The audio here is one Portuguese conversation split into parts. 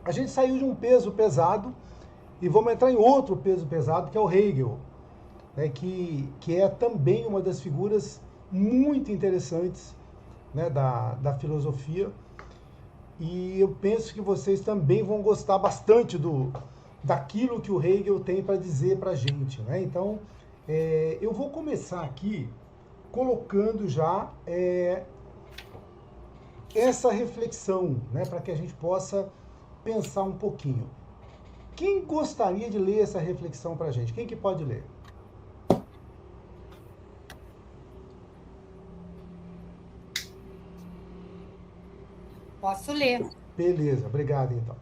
A gente saiu de um peso pesado e vamos entrar em outro peso pesado, que é o Hegel, né, que é também uma das figuras muito interessantes, né, da filosofia. E eu penso que vocês também vão gostar bastante daquilo que o Hegel tem para dizer para a gente. Né? Então, eu vou começar aqui colocando já essa reflexão, né, para que a gente possa pensar um pouquinho. Quem gostaria de ler essa reflexão para a gente? Quem que pode ler? Posso ler. Beleza, obrigado então.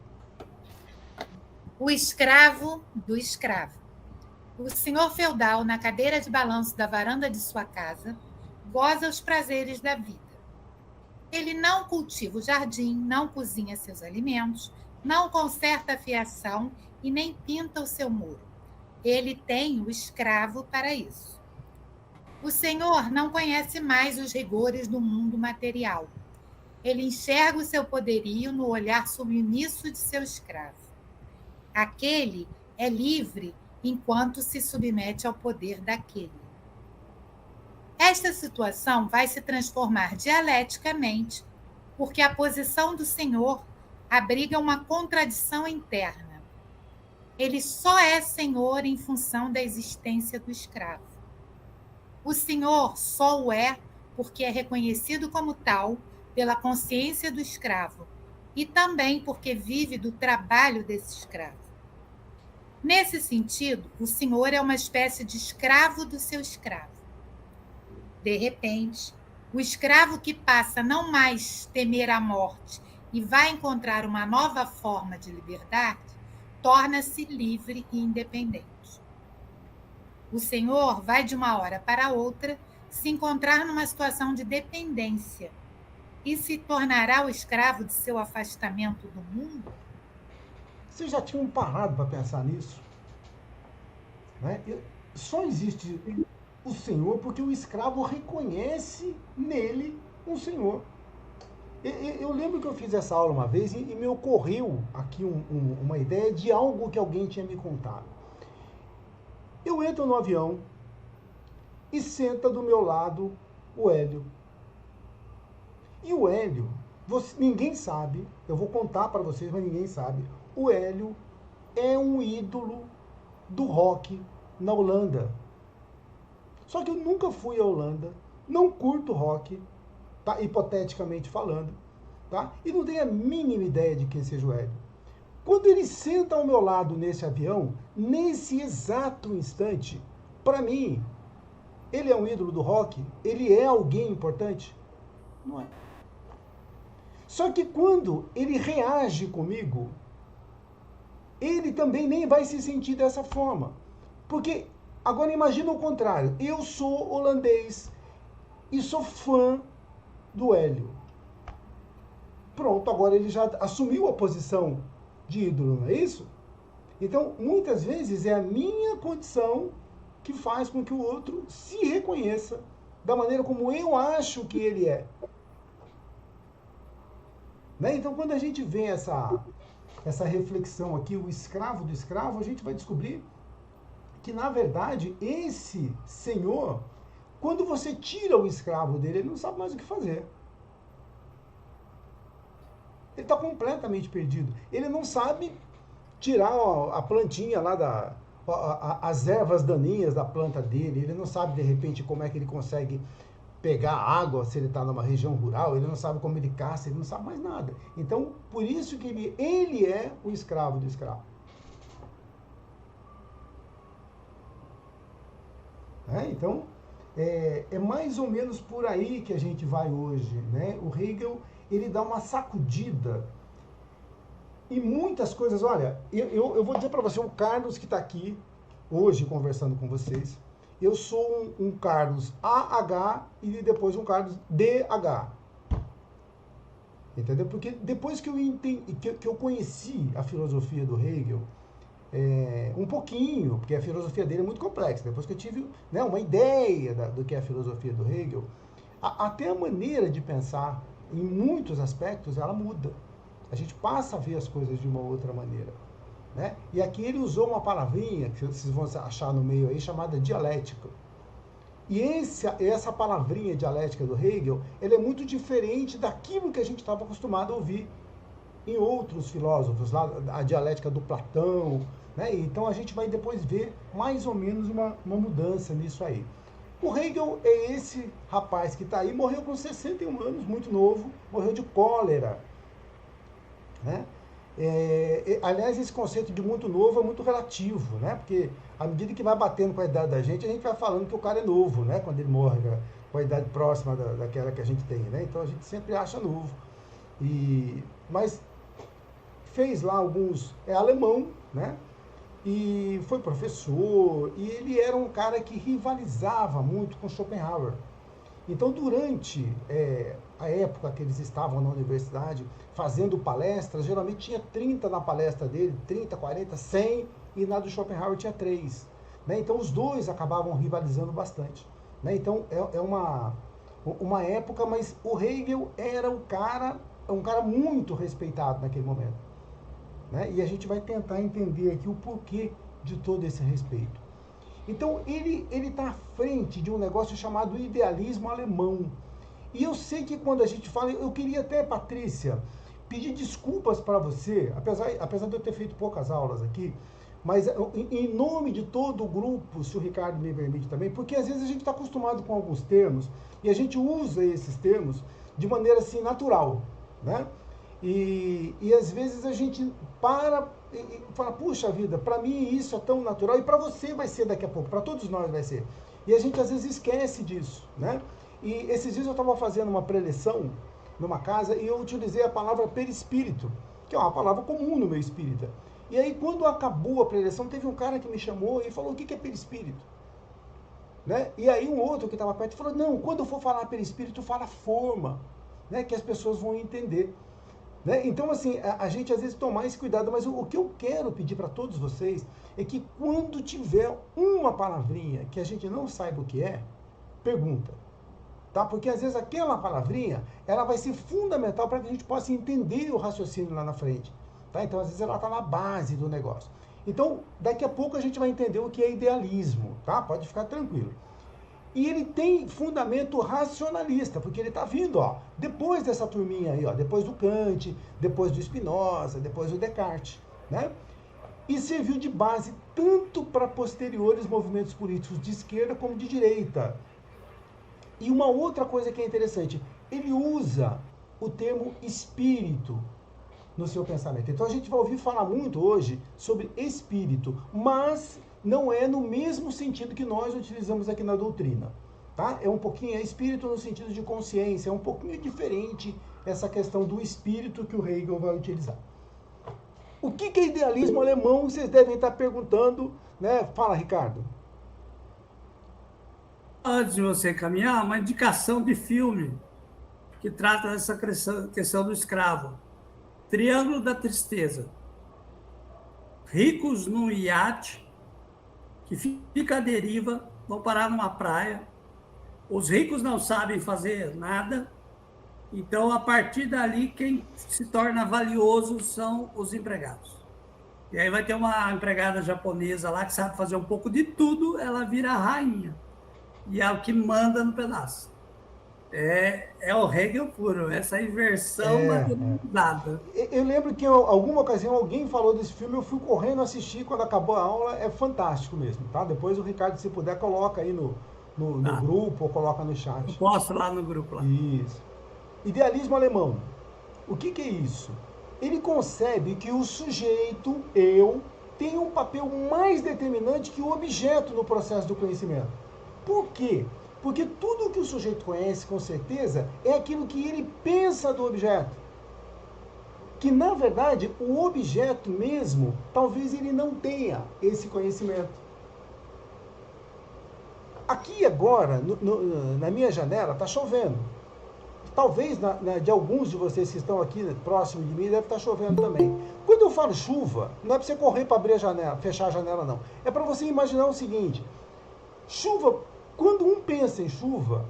O escravo do escravo. O senhor feudal, na cadeira de balanço da varanda de sua casa, goza os prazeres da vida. Ele não cultiva o jardim, não cozinha seus alimentos, não conserta a fiação e nem pinta o seu muro. Ele tem o escravo para isso. O senhor não conhece mais os rigores do mundo material. Ele enxerga o seu poderio no olhar submisso de seu escravo. Aquele é livre enquanto se submete ao poder daquele. Esta situação vai se transformar dialeticamente, porque a posição do Senhor abriga uma contradição interna. Ele só é Senhor em função da existência do escravo. O Senhor só o é porque é reconhecido como tal pela consciência do escravo e também porque vive do trabalho desse escravo. Nesse sentido, o Senhor é uma espécie de escravo do seu escravo. De repente, o escravo que passa a não mais temer a morte e vai encontrar uma nova forma de liberdade, torna-se livre e independente. O Senhor vai de uma hora para outra se encontrar numa situação de dependência e se tornará o escravo de seu afastamento do mundo? Vocês já tinham parado para pensar nisso? Né? Só existe o Senhor porque o escravo reconhece nele um Senhor. Eu lembro que eu fiz essa aula uma vez e me ocorreu aqui uma ideia de algo que alguém tinha me contado. Eu entro no avião e senta do meu lado o Hélio. E o Hélio, ninguém sabe, eu vou contar para vocês, mas ninguém sabe. O Hélio é um ídolo do rock na Holanda. Só que eu nunca fui à Holanda, não curto rock, tá? Hipoteticamente falando, tá? E não tenho a mínima ideia de quem seja o Hélio. Quando ele senta ao meu lado nesse avião, nesse exato instante, para mim, ele é um ídolo do rock? Ele é alguém importante? Não é. Só que quando ele reage comigo, ele também nem vai se sentir dessa forma. Porque, agora imagina o contrário. Eu sou holandês e sou fã do Hélio. Pronto, agora ele já assumiu a posição de ídolo, não é isso? Então, muitas vezes é a minha condição que faz com que o outro se reconheça da maneira como eu acho que ele é. Né? Então, quando a gente vê essa reflexão aqui, o escravo do escravo, a gente vai descobrir que, na verdade, esse senhor, quando você tira o escravo dele, ele não sabe mais o que fazer. Ele está completamente perdido. Ele não sabe tirar a plantinha lá as ervas daninhas da planta dele. Ele não sabe, de repente, como é que ele consegue pegar água se ele está numa região rural. Ele não sabe como ele caça, ele não sabe mais nada. Então, por isso que ele é o escravo do escravo. Então, é mais ou menos por aí que a gente vai hoje. Né? O Hegel, ele dá uma sacudida e muitas coisas. Olha, eu vou dizer para você, o Carlos que está aqui hoje conversando com vocês, eu sou um Carlos AH e depois um Carlos DH. Entendeu? Porque depois que eu entendi, que eu conheci a filosofia do Hegel, um pouquinho, porque a filosofia dele é muito complexa. Depois que eu tive, né, uma ideia do que é a filosofia do Hegel, até a maneira de pensar, em muitos aspectos, ela muda. a gente passa a ver as coisas de uma outra maneira. Né? E aqui ele usou uma palavrinha, que vocês vão achar no meio aí, chamada dialética. E essa palavrinha dialética do Hegel, ela é muito diferente daquilo que a gente estava acostumado a ouvir em outros filósofos, lá a dialética do Platão, né? Então a gente vai depois ver mais ou menos uma mudança nisso aí. O Hegel é esse rapaz que está aí, morreu com 61 anos, muito novo, morreu de cólera. Né? Aliás, esse conceito de muito novo é muito relativo, né? Porque à medida que vai batendo com a idade da gente vai falando que o cara é novo, né? Quando ele morre, com a idade próxima daquela que a gente tem, né? Então a gente sempre acha novo. Mas fez lá alguns... É alemão, né? E foi professor, e ele era um cara que rivalizava muito com Schopenhauer. Então, durante a época que eles estavam na universidade fazendo palestras, geralmente tinha 30 na palestra dele, 30, 40, 100, e na do Schopenhauer tinha 3. Né? Então, os dois acabavam rivalizando bastante. Né? Então, é uma época, mas o Hegel era um cara muito respeitado naquele momento. Né? E a gente vai tentar entender aqui o porquê de todo esse respeito. Então, ele está à frente de um negócio chamado idealismo alemão. E eu sei que quando a gente fala... Eu queria até, Patrícia, pedir desculpas para você, apesar de eu ter feito poucas aulas aqui, mas em nome de todo o grupo, se o Ricardo me permite também, porque às vezes a gente está acostumado com alguns termos e a gente usa esses termos de maneira assim natural, né? E às vezes a gente para e fala, puxa vida, para mim isso é tão natural, e para você vai ser daqui a pouco, para todos nós vai ser. E a gente às vezes esquece disso, né? E esses dias eu estava fazendo uma preleção numa casa e eu utilizei a palavra perispírito, que é uma palavra comum no meio espírita. E aí quando acabou a preleção, teve um cara que me chamou e falou, o que é perispírito? Né? E aí um outro que estava perto falou, não, quando eu for falar perispírito, fala forma, né? Que as pessoas vão entender. Né? Então, assim, a gente às vezes tomar esse cuidado, mas o que eu quero pedir para todos vocês é que quando tiver uma palavrinha que a gente não saiba o que é, pergunta. Tá? Porque às vezes aquela palavrinha, ela vai ser fundamental para que a gente possa entender o raciocínio lá na frente. Tá? Então, às vezes ela está na base do negócio. Então, daqui a pouco a gente vai entender o que é idealismo, tá? Pode ficar tranquilo. E ele tem fundamento racionalista, porque ele está vindo, ó, depois dessa turminha aí, ó, depois do Kant, depois do Spinoza, depois do Descartes, né? E serviu de base tanto para posteriores movimentos políticos de esquerda como de direita. E uma outra coisa que é interessante, ele usa o termo espírito no seu pensamento. Então a gente vai ouvir falar muito hoje sobre espírito, mas não é no mesmo sentido que nós utilizamos aqui na doutrina. Tá? É um pouquinho espírito no sentido de consciência, é um pouquinho diferente essa questão do espírito que o Hegel vai utilizar. O que é idealismo alemão? Vocês devem estar perguntando, né? Fala, Ricardo. Antes de você caminhar, uma indicação de filme que trata dessa questão do escravo. Triângulo da Tristeza. Ricos num iate que fica à deriva, vão parar numa praia. Os ricos não sabem fazer nada, então, a partir dali, quem se torna valioso são os empregados. E aí vai ter uma empregada japonesa lá que sabe fazer um pouco de tudo, ela vira a rainha. E é o que manda no pedaço. É o Hegel puro, essa inversão materializada. Eu lembro que em alguma ocasião alguém falou desse filme, eu fui correndo assistir quando acabou a aula, é fantástico mesmo, tá? Depois o Ricardo, se puder, coloca aí no grupo ou coloca no chat. Eu posto lá no grupo. Lá. Isso. Idealismo alemão. O que é isso? Ele concebe que o sujeito, eu, tem um papel mais determinante que o objeto no processo do conhecimento. Por quê? Porque tudo que o sujeito conhece, com certeza, é aquilo que ele pensa do objeto. Que, na verdade, o objeto mesmo, talvez ele não tenha esse conhecimento. Aqui agora, na minha janela, está chovendo. Talvez de alguns de vocês que estão aqui próximo de mim, deve estar chovendo também. Quando eu falo chuva, não é para você correr para abrir a janela, fechar a janela, não. É para você imaginar o seguinte: chuva, quando um pensa em chuva,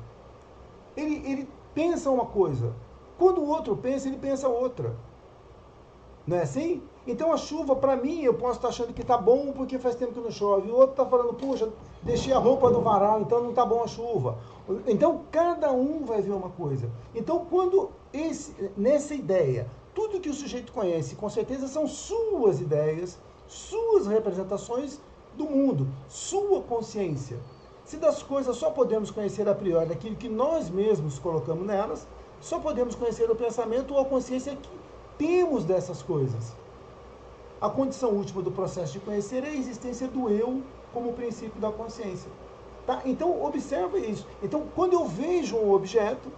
ele pensa uma coisa. Quando o outro pensa, ele pensa outra. Não é assim? Então a chuva, para mim, eu posso estar achando que está bom porque faz tempo que não chove. O outro está falando, puxa, deixei a roupa no varal, então não está bom a chuva. Então cada um vai ver uma coisa. Então quando nessa ideia, tudo que o sujeito conhece, com certeza são suas ideias, suas representações do mundo, sua consciência. Se das coisas só podemos conhecer a priori aquilo que nós mesmos colocamos nelas, só podemos conhecer o pensamento ou a consciência que temos dessas coisas. A condição última do processo de conhecer é a existência do eu como princípio da consciência. Tá? Então, observa isso. Então, quando eu vejo um objeto,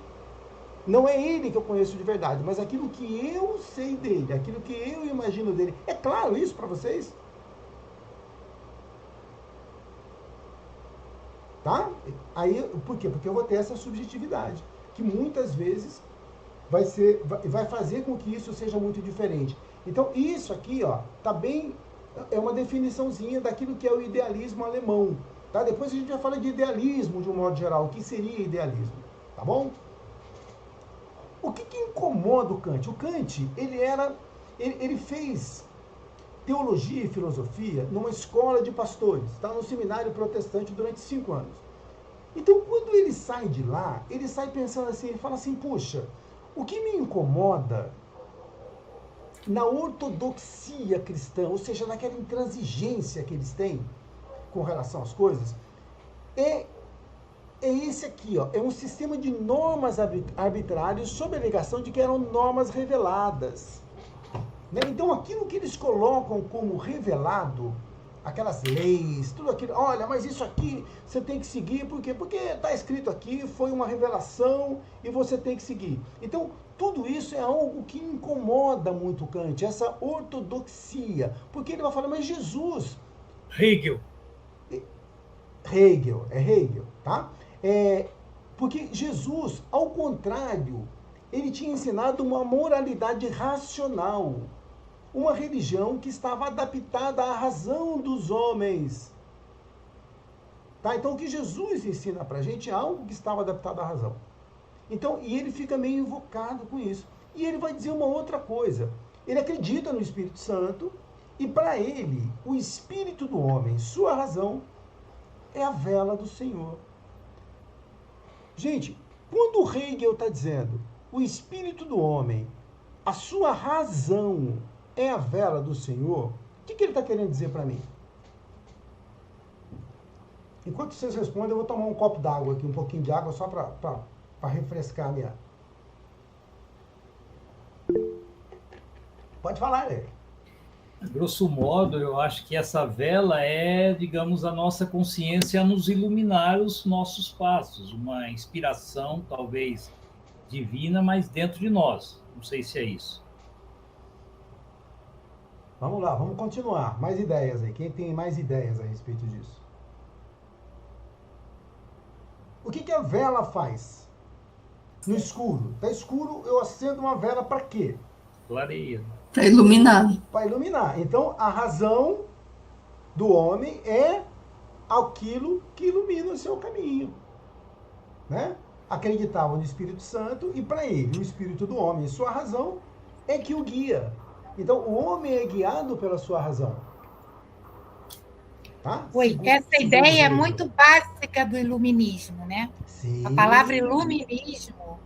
não é ele que eu conheço de verdade, mas aquilo que eu sei dele, aquilo que eu imagino dele. É claro isso para vocês? Tá? Aí, por quê? Porque eu vou ter essa subjetividade, que muitas vezes vai fazer com que isso seja muito diferente. Então, isso aqui, ó, tá bem, é uma definiçãozinha daquilo que é o idealismo alemão, tá? Depois a gente vai falar de idealismo de um modo geral, o que seria idealismo, tá bom? O que incomoda o Kant? O Kant, ele fez teologia e filosofia numa escola de pastores, tá? No seminário protestante durante 5 anos. Então, quando ele sai de lá, ele sai pensando assim, ele fala assim, puxa, o que me incomoda na ortodoxia cristã, ou seja, naquela intransigência que eles têm com relação às coisas, é esse aqui, ó, é um sistema de normas arbitrárias sob a alegação de que eram normas reveladas. Né? Então, aquilo que eles colocam como revelado, aquelas leis, tudo aquilo, olha, mas isso aqui você tem que seguir, por quê? Porque está escrito aqui, foi uma revelação e você tem que seguir. Então, tudo isso é algo que incomoda muito Kant, essa ortodoxia, porque ele vai falar, mas Jesus... Hegel, tá? Porque Jesus, ao contrário, ele tinha ensinado uma moralidade racional, uma religião que estava adaptada à razão dos homens. Tá? Então, o que Jesus ensina pra gente é algo que estava adaptado à razão. Então, e ele fica meio invocado com isso. E ele vai dizer uma outra coisa. Ele acredita no Espírito Santo e para ele, o espírito do homem, sua razão, é a vela do Senhor. Gente, quando o Hegel está dizendo o espírito do homem, a sua razão é a vela do Senhor, o que ele está querendo dizer para mim? Enquanto vocês respondem, eu vou tomar um copo d'água aqui, um pouquinho de água, só para refrescar a minha... Pode falar, né? grosso modo, eu acho que essa vela é, digamos, a nossa consciência a nos iluminar os nossos passos, uma inspiração, talvez, divina, mas dentro de nós. Não sei se é isso. Vamos lá, vamos continuar. Mais ideias aí. Quem tem mais ideias a respeito disso? O que a vela faz? No escuro. Tá escuro, eu acendo uma vela para quê? Clareia. Para iluminar. Para iluminar. Então, a razão do homem é aquilo que ilumina o seu caminho. Né? Acreditava no Espírito Santo e para ele, o Espírito do homem, sua razão, é que o guia. Então, o homem é guiado pela sua razão. Tá? Oi, essa ideia é muito básica do iluminismo, né? Sim. A palavra iluminismo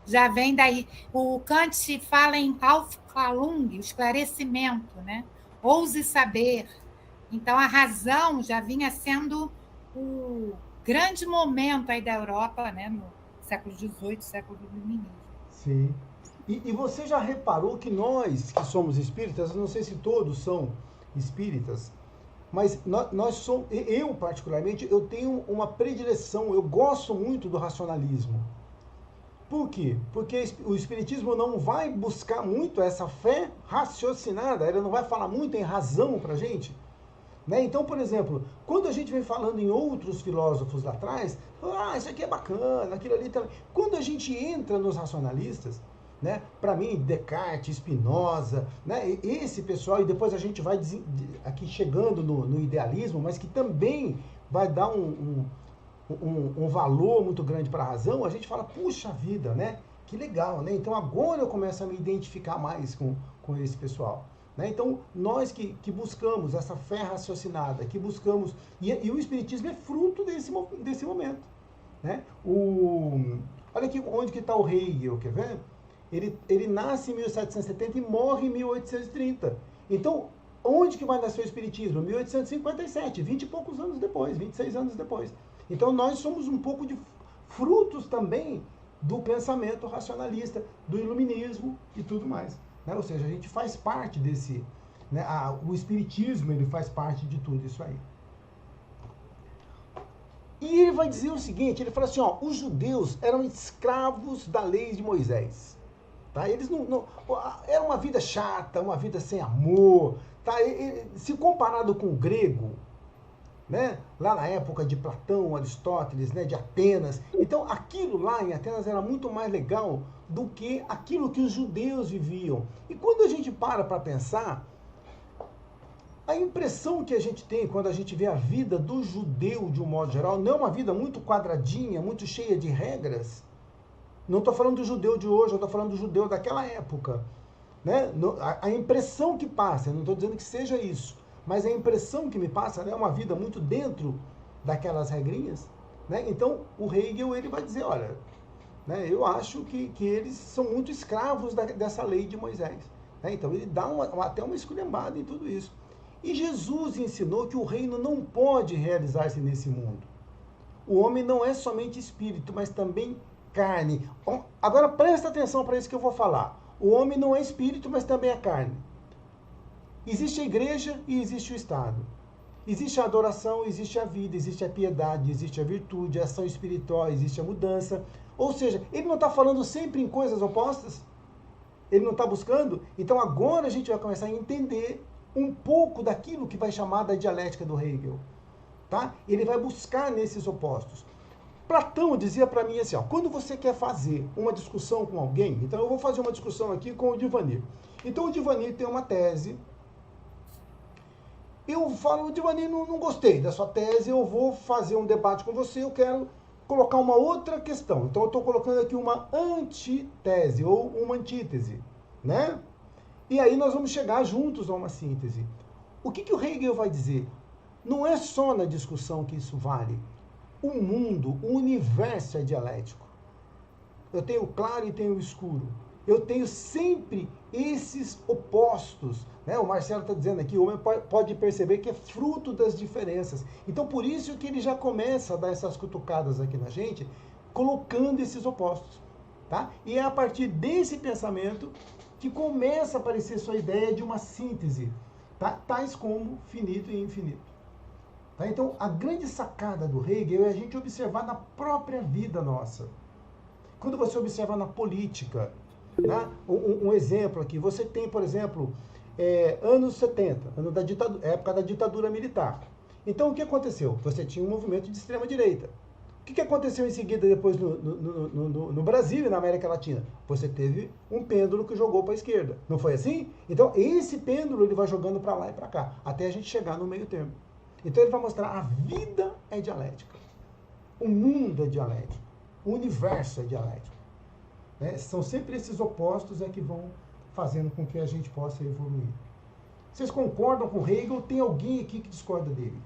já vem daí. O Kant fala em Aufklärung, o esclarecimento, né? Ouse saber. Então, a razão já vinha sendo o grande momento aí da Europa, né? No século XVIII, século do iluminismo. Sim. E você já reparou que nós, que somos espíritas, não sei se todos são espíritas, mas nós somos, eu particularmente, eu tenho uma predileção, eu gosto muito do racionalismo. Por quê? Porque o espiritismo não vai buscar muito essa fé raciocinada, ele não vai falar muito em razão pra gente. Né? Então, por exemplo, quando a gente vem falando em outros filósofos lá atrás, isso aqui é bacana, aquilo ali também. Quando a gente entra nos racionalistas, né? Para mim, Descartes, Spinoza, né? Esse pessoal, e depois a gente vai aqui chegando no idealismo, mas que também vai dar um valor muito grande para a razão, a gente fala, puxa vida, né? Que legal, né? Então agora eu começo a me identificar mais com esse pessoal. Né? Então, nós que buscamos essa fé raciocinada, que buscamos... E o Espiritismo é fruto desse momento. Né? Olha aqui onde que está o Hegel, quer ver? Ele nasce em 1770 e morre em 1830. Então, onde que vai nascer o Espiritismo? 1857, 20 e poucos anos depois, 26 anos depois. Então, nós somos um pouco de frutos também do pensamento racionalista, do iluminismo e tudo mais. Né? Ou seja, a gente faz parte desse... Né? O Espiritismo, ele faz parte de tudo isso aí. E ele vai dizer o seguinte, ele fala assim, ó, os judeus eram escravos da lei de Moisés. Tá? Eles era uma vida chata, uma vida sem amor. Tá? Se comparado com o grego, né? Lá na época de Platão, Aristóteles, né? De Atenas, então aquilo lá em Atenas era muito mais legal do que aquilo que os judeus viviam. E quando a gente para pensar, a impressão que a gente tem quando a gente vê a vida do judeu de um modo geral, não é uma vida muito quadradinha, muito cheia de regras. Não estou falando do judeu de hoje, eu estou falando do judeu daquela época. Né? A impressão que passa, eu não estou dizendo que seja isso, mas a impressão que me passa é uma vida muito dentro daquelas regrinhas. Né? Então, o Hegel ele vai dizer, olha, né, eu acho que eles são muito escravos dessa lei de Moisés. Né? Então, ele dá até uma esculhambada em tudo isso. E Jesus ensinou que o reino não pode realizar-se nesse mundo. O homem não é somente espírito, mas também carne. Agora presta atenção para isso que eu vou falar. O homem não é espírito, mas também é carne. Existe a igreja e existe o Estado. Existe a adoração, existe a vida, existe a piedade, existe a virtude, a ação espiritual, existe a mudança. Ou seja, ele não está falando sempre em coisas opostas? Ele não está buscando? Então agora a gente vai começar a entender um pouco daquilo que vai chamar da dialética do Hegel. Tá? Ele vai buscar nesses opostos. Platão dizia para mim assim, ó, quando você quer fazer uma discussão com alguém, então eu vou fazer uma discussão aqui com o Divanir. Então o Divanir tem uma tese, eu falo, Divanir, não gostei da sua tese, eu vou fazer um debate com você, eu quero colocar uma outra questão. Então eu estou colocando aqui uma antitese ou uma antítese, né? E aí nós vamos chegar juntos a uma síntese. O que o Hegel vai dizer? Não é só na discussão que isso vale. O mundo, o universo é dialético. Eu tenho o claro e tenho o escuro. Eu tenho sempre esses opostos. Né? O Marcelo está dizendo aqui, o homem pode perceber que é fruto das diferenças. Então, por isso que ele já começa a dar essas cutucadas aqui na gente, colocando esses opostos. Tá? E é a partir desse pensamento que começa a aparecer sua ideia de uma síntese, tá? Tais como finito e infinito. Tá? Então, a grande sacada do Hegel é a gente observar na própria vida nossa. Quando você observa na política, né? Um exemplo aqui, você tem, por exemplo, anos 70, época da ditadura militar. Então, o que aconteceu? Você tinha um movimento de extrema-direita. O que aconteceu em seguida, depois, no Brasil e na América Latina? Você teve um pêndulo que jogou para a esquerda. Não foi assim? Então, esse pêndulo ele vai jogando para lá e para cá, até a gente chegar no meio termo. Então, ele vai mostrar a vida é dialética. O mundo é dialético. O universo é dialético. Né? São sempre esses opostos que vão fazendo com que a gente possa evoluir. Vocês concordam com Hegel? Tem alguém aqui que discorda dele?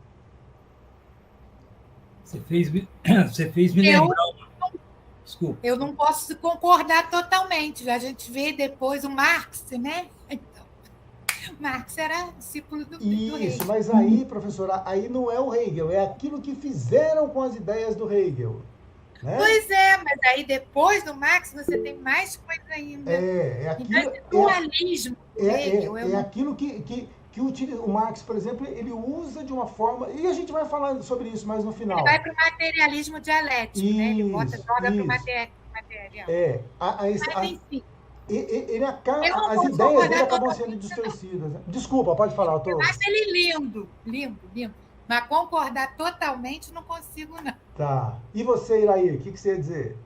Você fez me lembrar. Desculpa. Eu não posso concordar totalmente. A gente vê depois o Marx, né? Então, Marx era discípulo do Hegel. Isso, mas aí, professora, aí não é o Hegel, é aquilo que fizeram com as ideias do Hegel. Né? Pois é, mas aí depois do Marx você tem mais coisa ainda. É aquilo. Então, esse dualismo do Hegel é aquilo que o Marx, por exemplo, ele usa de uma forma... E a gente vai falar sobre isso mais no final. Ele vai para o materialismo dialético, né? Ele joga para o material. Mas, enfim. As ideias dele acabam sendo distorcidas. Né? Desculpa, pode falar. Eu acho ele lindo. Mas concordar totalmente não consigo, não. Tá. E você, Iraí, o que você ia dizer?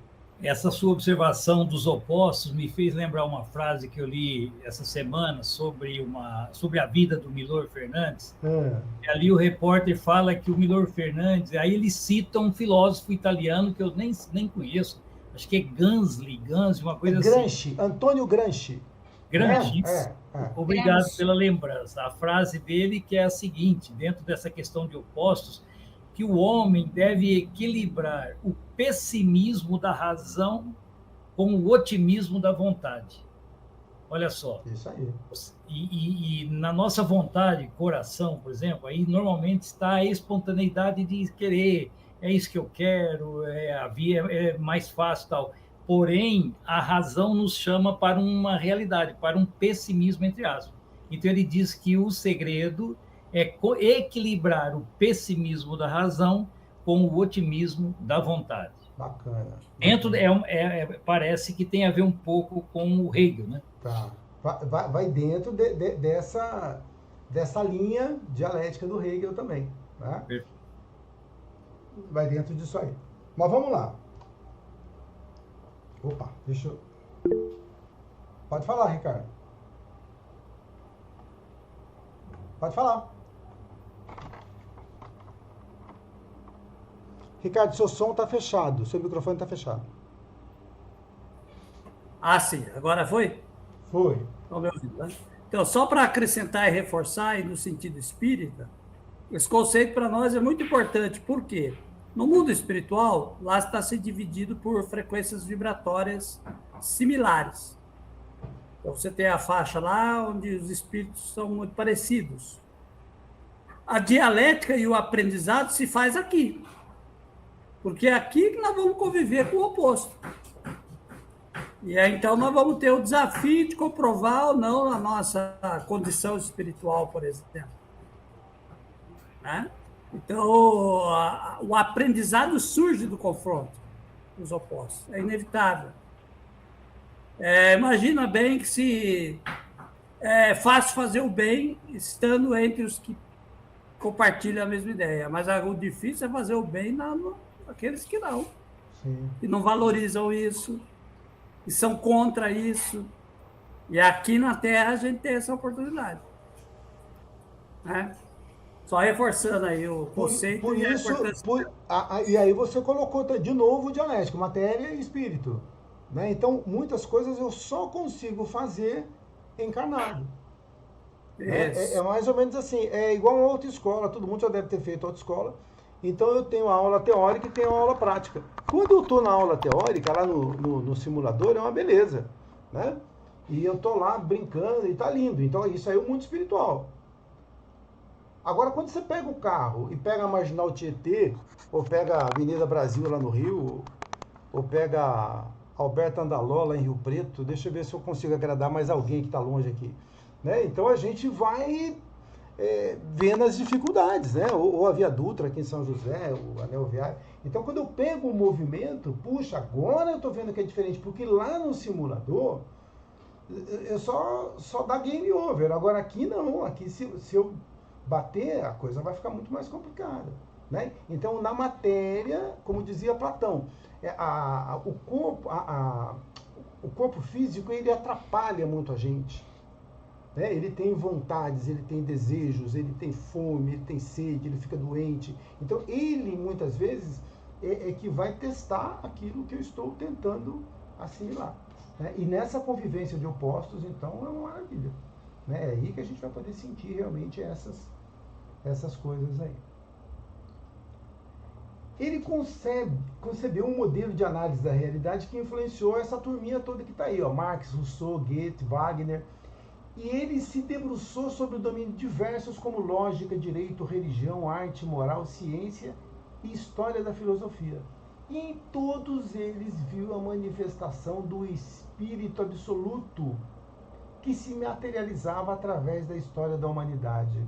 Essa sua observação dos opostos me fez lembrar uma frase que eu li essa semana sobre a vida do Milor Fernandes. E ali o repórter fala que o Milor Fernandes, aí ele cita um filósofo italiano que eu nem conheço, acho que é Gramsci, uma coisa Gramsci, assim. Antônio Gramsci. Gramsci. Obrigado Gramsci. pela lembrança. A frase dele que é a seguinte, dentro dessa questão de opostos, que o homem deve equilibrar o pessimismo da razão com o otimismo da vontade. Olha só. Isso aí. E na nossa vontade, coração, por exemplo, aí normalmente está a espontaneidade de querer, é isso que eu quero, a via é mais fácil tal. Porém, a razão nos chama para uma realidade, para um pessimismo, entre aspas. Então, ele diz que o segredo é equilibrar o pessimismo da razão com o otimismo da vontade. Bacana. Dentro, parece que tem a ver um pouco com o Hegel, né? Tá. Vai dentro dessa linha dialética do Hegel também. Né? Vai dentro disso aí. Mas vamos lá. Opa, deixa eu... Pode falar, Ricardo. Pode falar. Ricardo, seu som está fechado. Seu microfone está fechado. Ah, sim. Agora foi? Foi. Estão me ouvindo, né? Então, só para acrescentar e reforçar, e no sentido espírita, esse conceito para nós é muito importante. Por quê? No mundo espiritual, lá está se dividido por frequências vibratórias similares. Então, você tem a faixa lá onde os espíritos são muito parecidos. A dialética e o aprendizado se faz aqui. Porque é aqui que nós vamos conviver com o oposto. E aí, então, nós vamos ter o desafio de comprovar ou não a nossa condição espiritual, por exemplo. Né? Então, o aprendizado surge do confronto dos opostos. É inevitável. Imagina bem que se é fácil fazer o bem estando entre os que compartilham a mesma ideia, mas o difícil é fazer o bem naqueles que não. Sim. Que não valorizam isso, que são contra isso. E aqui na Terra a gente tem essa oportunidade. Né? Só reforçando aí o conceito por e a isso, importância. e aí você colocou de novo o dialético, matéria e espírito. Né? Então, muitas coisas eu só consigo fazer encarnado. Né? É mais ou menos assim, é igual a outra escola, todo mundo já deve ter feito outra escola. Então, eu tenho a aula teórica e tenho a aula prática. Quando eu estou na aula teórica, lá no simulador, é uma beleza. Né? E eu estou lá brincando e está lindo. Então, isso aí é o mundo espiritual. Agora, quando você pega o carro e pega a Marginal Tietê, ou pega a Avenida Brasil lá no Rio, ou pega a Alberto Andaló lá em Rio Preto, deixa eu ver se eu consigo agradar mais alguém que está longe aqui. Né? Então, a gente vai vendo as dificuldades, né? Ou a Via Dutra aqui em São José, o Anel Viário. Então, quando eu pego o movimento, puxa, agora eu estou vendo que é diferente, porque lá no simulador, eu só dá game over. Agora, aqui não. Aqui, se eu bater, a coisa vai ficar muito mais complicada. Né? Então, na matéria, como dizia Platão, o corpo físico ele atrapalha muito a gente. Né? Ele tem vontades, ele tem desejos, ele tem fome, ele tem sede, ele fica doente. Então, ele, muitas vezes, é que vai testar aquilo que eu estou tentando assimilar. Né? E nessa convivência de opostos, então, é uma maravilha. Né? É aí que a gente vai poder sentir realmente essas coisas aí. Ele concebeu um modelo de análise da realidade que influenciou essa turminha toda que está aí, ó, Marx, Rousseau, Goethe, Wagner, e ele se debruçou sobre o domínio diversos como lógica, direito, religião, arte, moral, ciência e história da filosofia. E em todos eles viu a manifestação do espírito absoluto que se materializava através da história da humanidade.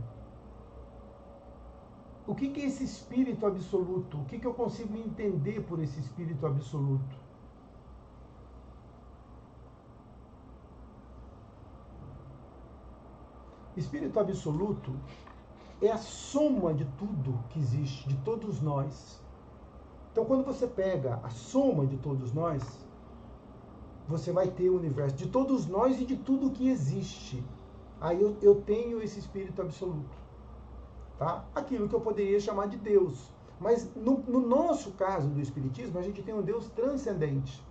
O que é esse espírito absoluto? O que eu consigo entender por esse espírito absoluto? Espírito absoluto é a soma de tudo que existe, de todos nós. Então, quando você pega a soma de todos nós, você vai ter o universo de todos nós e de tudo que existe. Aí eu tenho esse espírito absoluto. Tá? Aquilo que eu poderia chamar de Deus. Mas no nosso caso do Espiritismo, a gente tem um Deus transcendente.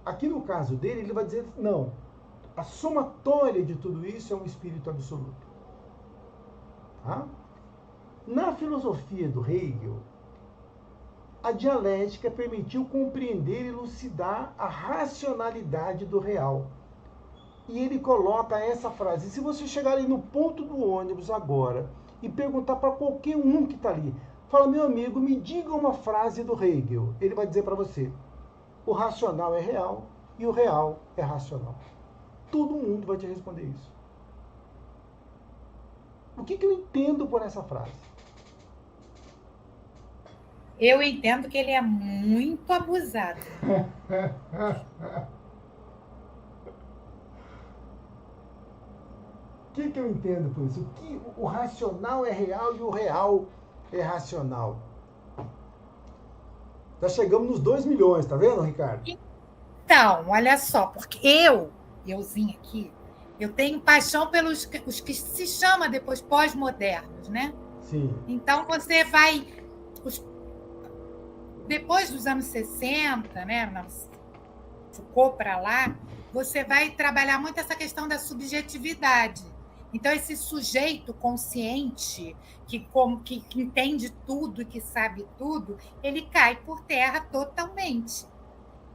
Aqui no caso dele, ele vai dizer, não, A somatória de tudo isso é um espírito absoluto. Tá? Na filosofia do Hegel, a dialética permitiu compreender e elucidar a racionalidade do real. E ele coloca essa frase. Se você chegar ali no ponto do ônibus agora e perguntar para qualquer um que está ali, fala, meu amigo, me diga uma frase do Hegel. Ele vai dizer para você, o racional é real e o real é racional. Todo mundo vai te responder isso. O que eu entendo por essa frase? Eu entendo que ele é muito abusado. O que eu entendo por isso? O racional é real e o real é racional. Já chegamos nos 2 milhões, tá vendo, Ricardo? Então, olha só, porque euzinho aqui, eu tenho paixão pelos os que se chama depois pós-modernos, né? Sim. Então, você vai... depois dos anos 60, né? Foucault para lá, você vai trabalhar muito essa questão da subjetividade. Então, esse sujeito consciente, que entende tudo e que sabe tudo, ele cai por terra totalmente.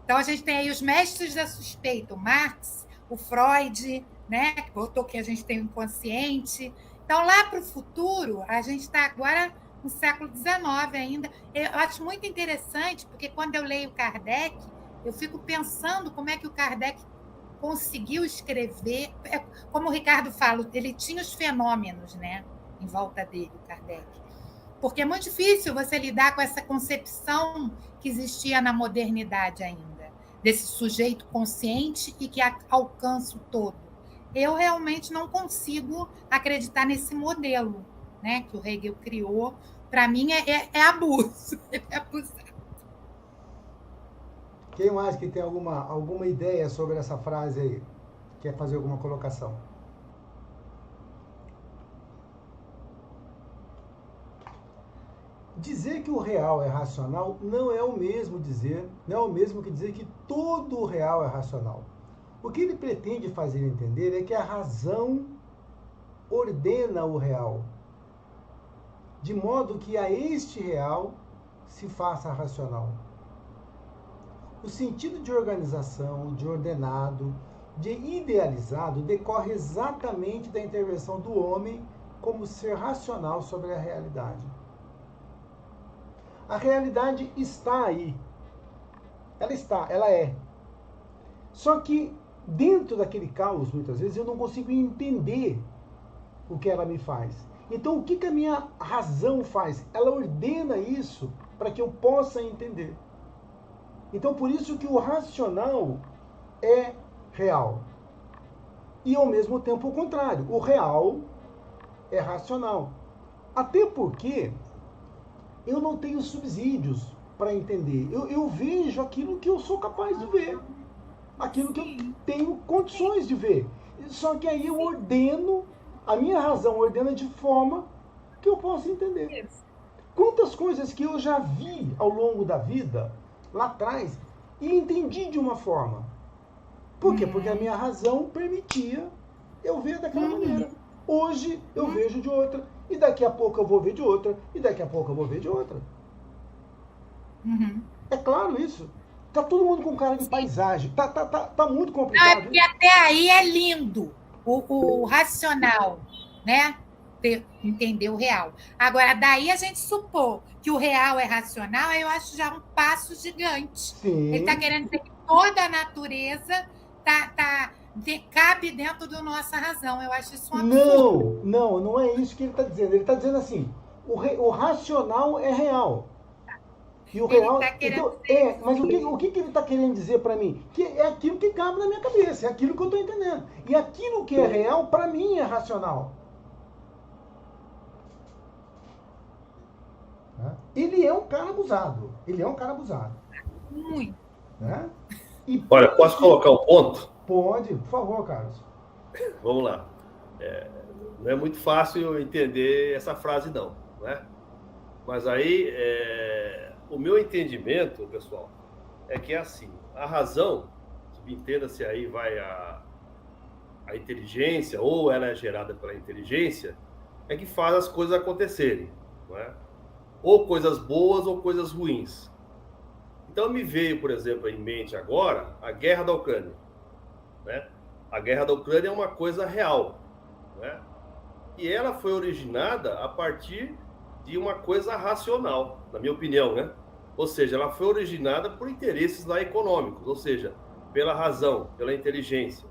Então, a gente tem aí os mestres da suspeita, o Marx, o Freud, né, que botou que a gente tem o inconsciente. Então, lá para o futuro, a gente está agora no século XIX ainda. Eu acho muito interessante, porque quando eu leio Kardec, eu fico pensando como é que o Kardec conseguiu escrever. Como o Ricardo fala, ele tinha os fenômenos, né, em volta dele, o Kardec. Porque é muito difícil você lidar com essa concepção que existia na modernidade ainda, desse sujeito consciente e que alcança o todo. Eu realmente não consigo acreditar nesse modelo, né, que o Hegel criou. Para mim, é abuso. É abusado. Quem mais que tem alguma ideia sobre essa frase aí? Quer fazer alguma colocação? Dizer que o real é racional não é o mesmo que dizer que todo o real é racional. O que ele pretende fazer entender é que a razão ordena o real, de modo que a este real se faça racional. O sentido de organização, de ordenado, de idealizado decorre exatamente da intervenção do homem como ser racional sobre a realidade. A realidade está aí. Ela é. Só que dentro daquele caos, muitas vezes, eu não consigo entender o que ela me faz. Então, o que a minha razão faz? Ela ordena isso para que eu possa entender. Então, por isso que o racional é real. E, ao mesmo tempo, o contrário. O real é racional. Até porque eu não tenho subsídios para entender. Eu vejo aquilo que eu sou capaz de ver. Aquilo que eu tenho condições de ver. Só que aí eu ordeno, a minha razão ordena de forma que eu possa entender. Quantas coisas que eu já vi ao longo da vida, lá atrás, e entendi de uma forma. Por quê? Porque a minha razão permitia eu ver daquela maneira. Hoje eu vejo de outra, e daqui a pouco eu vou ver de outra, e daqui a pouco eu vou ver de outra. É claro isso. Tá todo mundo com cara de paisagem. Tá muito complicado. Porque até aí é lindo o racional, né? Entender o real. Agora, daí a gente supor que o real é racional, eu acho já um passo gigante. Sim. Ele está querendo dizer que toda a natureza cabe dentro da nossa razão. Eu acho isso um absurdo. Não é isso que ele está dizendo. Ele está dizendo assim, o racional é real. E o real. Tá então, mas o que ele está querendo dizer para mim? Que é aquilo que cabe na minha cabeça, é aquilo que eu estou entendendo. E aquilo que é real, para mim, é racional. Ele é um cara abusado. Muito. Né? Olha, posso colocar um ponto? Pode, por favor, Carlos. Vamos lá. Não é muito fácil eu entender essa frase, não, né? Mas aí, o meu entendimento, pessoal, é que é assim, a razão, entenda-se aí, vai a inteligência, ou ela é gerada pela inteligência, é que faz as coisas acontecerem, não é? Ou coisas boas ou coisas ruins. Então me veio, por exemplo, em mente agora a guerra da Ucrânia, né? A guerra da Ucrânia é uma coisa real, né? E ela foi originada a partir de uma coisa racional, na minha opinião, né? Ou seja, ela foi originada por interesses lá econômicos, ou seja, pela razão, pela inteligência.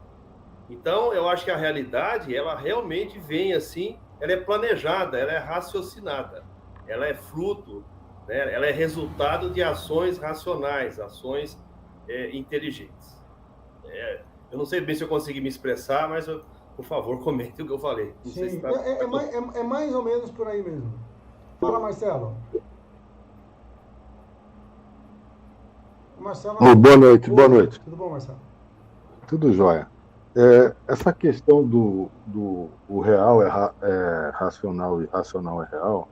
Então, eu acho que a realidade, ela realmente vem assim, ela é planejada, ela é raciocinada, ela é fruto, né? Ela é resultado de ações racionais, ações inteligentes. Eu não sei bem se eu consegui me expressar, mas, por favor, comente o que eu falei. Não sei se Sim, é mais ou menos por aí mesmo. Fala, Marcelo. Marcelo. Boa noite, boa noite. Tudo bom, Marcelo? Tudo jóia. Essa questão do o real é racional e racional é real,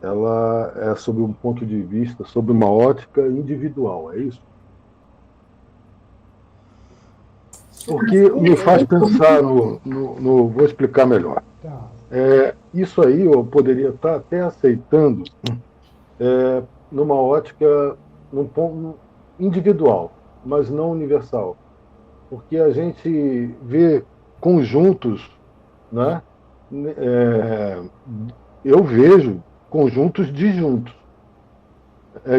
ela é sob um ponto de vista, sob uma ótica individual, é isso? Porque me faz pensar vou explicar melhor. Tá. Isso aí eu poderia estar até aceitando numa ótica, num ponto individual, mas não universal. Porque a gente vê conjuntos, né? Eu vejo conjuntos disjuntos.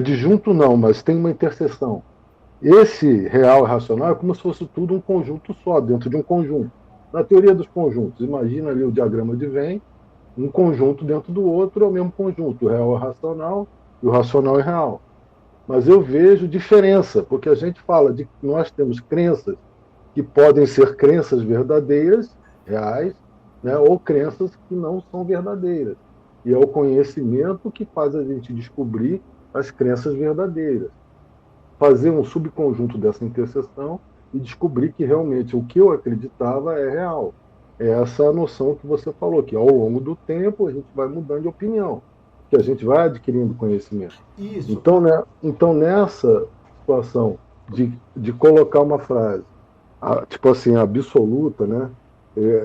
Disjunto não, mas tem uma interseção. Esse real e racional é como se fosse tudo um conjunto só, dentro de um conjunto. Na teoria dos conjuntos, imagina ali o diagrama de Venn, um conjunto dentro do outro é o mesmo conjunto. O real é racional e o racional é real. Mas eu vejo diferença, porque a gente fala de que nós temos crenças que podem ser crenças verdadeiras, reais, né, ou crenças que não são verdadeiras. E é o conhecimento que faz a gente descobrir as crenças verdadeiras. Fazer um subconjunto dessa interseção e descobrir que realmente o que eu acreditava é real. É essa noção que você falou, que ao longo do tempo a gente vai mudando de opinião, que a gente vai adquirindo conhecimento. Isso. Então nessa situação de colocar uma frase, tipo assim, absoluta, né?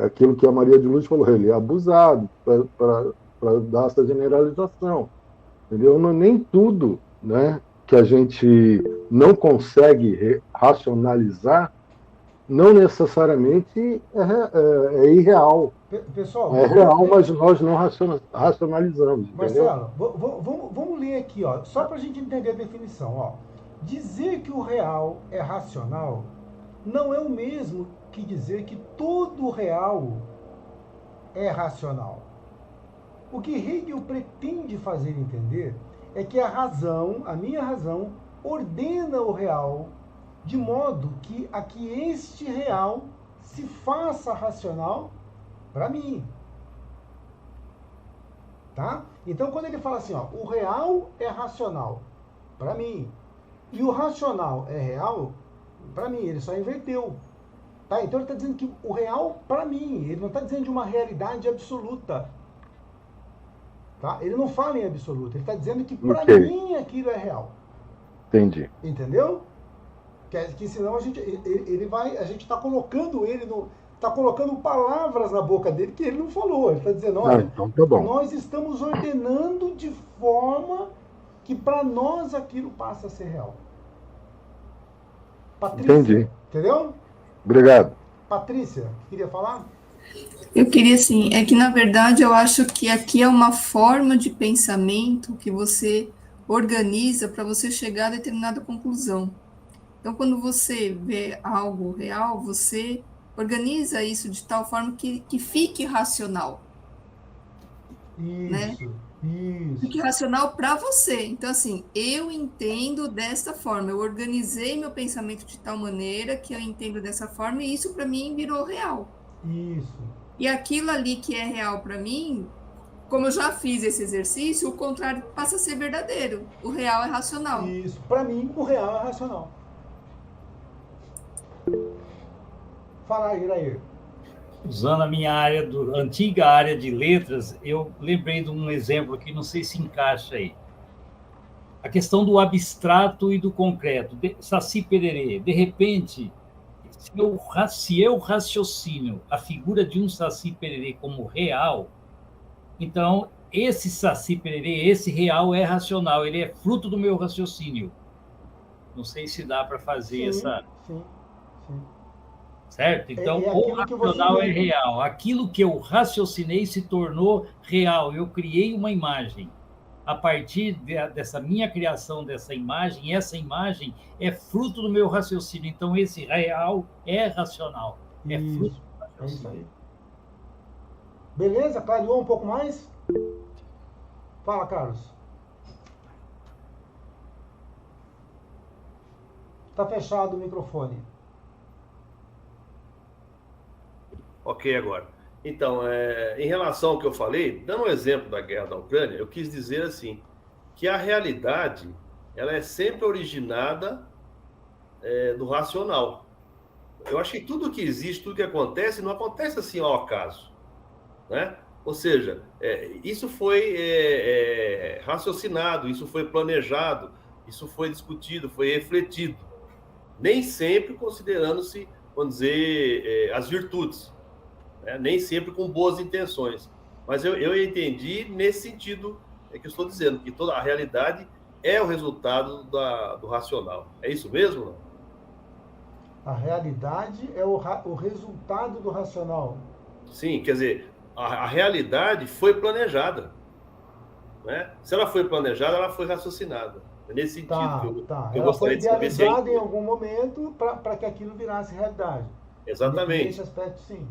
Aquilo que a Maria de Luz falou, ele é abusado para dar essa generalização. Entendeu? Nem tudo, né, que a gente não consegue racionalizar, não necessariamente é irreal. Pessoal, é real, mas nós não racionalizamos. Marcelo, vamos ler aqui, ó, só para a gente entender a definição. Ó. Dizer que o real é racional não é o mesmo que dizer que todo real é racional. O que Hegel pretende fazer entender é que a minha razão, ordena o real de modo que este real se faça racional para mim. Tá? Então, quando ele fala assim, ó, o real é racional para mim e o racional é real para mim, ele só inverteu. Tá? Então, ele está dizendo que o real para mim, ele não está dizendo de uma realidade absoluta. Tá? Ele não fala em absoluto, ele está dizendo que para mim aquilo é real. Entendi. Entendeu? Que senão a gente está colocando está colocando palavras na boca dele que ele não falou. Ele está dizendo, olha, então tá bom. Nós estamos ordenando de forma que para nós aquilo passa a ser real. Patrícia, entendi. Entendeu? Obrigado. Patrícia, queria falar? Eu queria, sim, é que na verdade eu acho que aqui é uma forma de pensamento que você organiza para você chegar a determinada conclusão. Então, quando você vê algo real, você organiza isso de tal forma que fique racional. Isso, né? Isso. Fique racional para você. Então, assim, eu entendo desta forma, eu organizei meu pensamento de tal maneira que eu entendo dessa forma e isso para mim virou real. Isso. E aquilo ali que é real para mim, como eu já fiz esse exercício, o contrário passa a ser verdadeiro. O real é racional. Isso. Para mim, o real é racional. Fala aí, Irair. Usando a minha antiga área de letras, eu lembrei de um exemplo que não sei se encaixa aí. A questão do abstrato e do concreto. Saci Pererê, de repente, se eu raciocínio a figura de um Saci Pererê como real, então esse Saci Pererê, esse real é racional, ele é fruto do meu raciocínio. Não sei se dá para fazer essa... Sim. Certo? Então, o racional é real. Aquilo que eu raciocinei se tornou real. Eu criei uma imagem. A partir dessa minha criação dessa imagem, essa imagem é fruto do meu raciocínio. Então, esse real é racional. É fruto do raciocínio. É isso aí. Beleza? Clareou um pouco mais? Fala, Carlos. Está fechado o microfone. Ok, agora. Então, em relação ao que eu falei, dando um exemplo da guerra da Ucrânia, eu quis dizer assim, que a realidade, ela é sempre originada do racional. Eu acho que tudo que existe, tudo que acontece, não acontece assim ao acaso, né? Ou seja, isso foi raciocinado, isso foi planejado, isso foi discutido, foi refletido. Nem sempre considerando-se, vamos dizer, as virtudes. Nem sempre com boas intenções. Mas eu entendi nesse sentido que eu estou dizendo, que toda a realidade é o resultado do racional. É isso mesmo? A realidade é o resultado do racional. Sim, quer dizer, a realidade foi planejada. Né? Se ela foi planejada, ela foi raciocinada. É nesse sentido que eu ela gostaria foi de saber se idealizada em algum momento para que aquilo virasse realidade. Exatamente. Nesse aspecto, sim.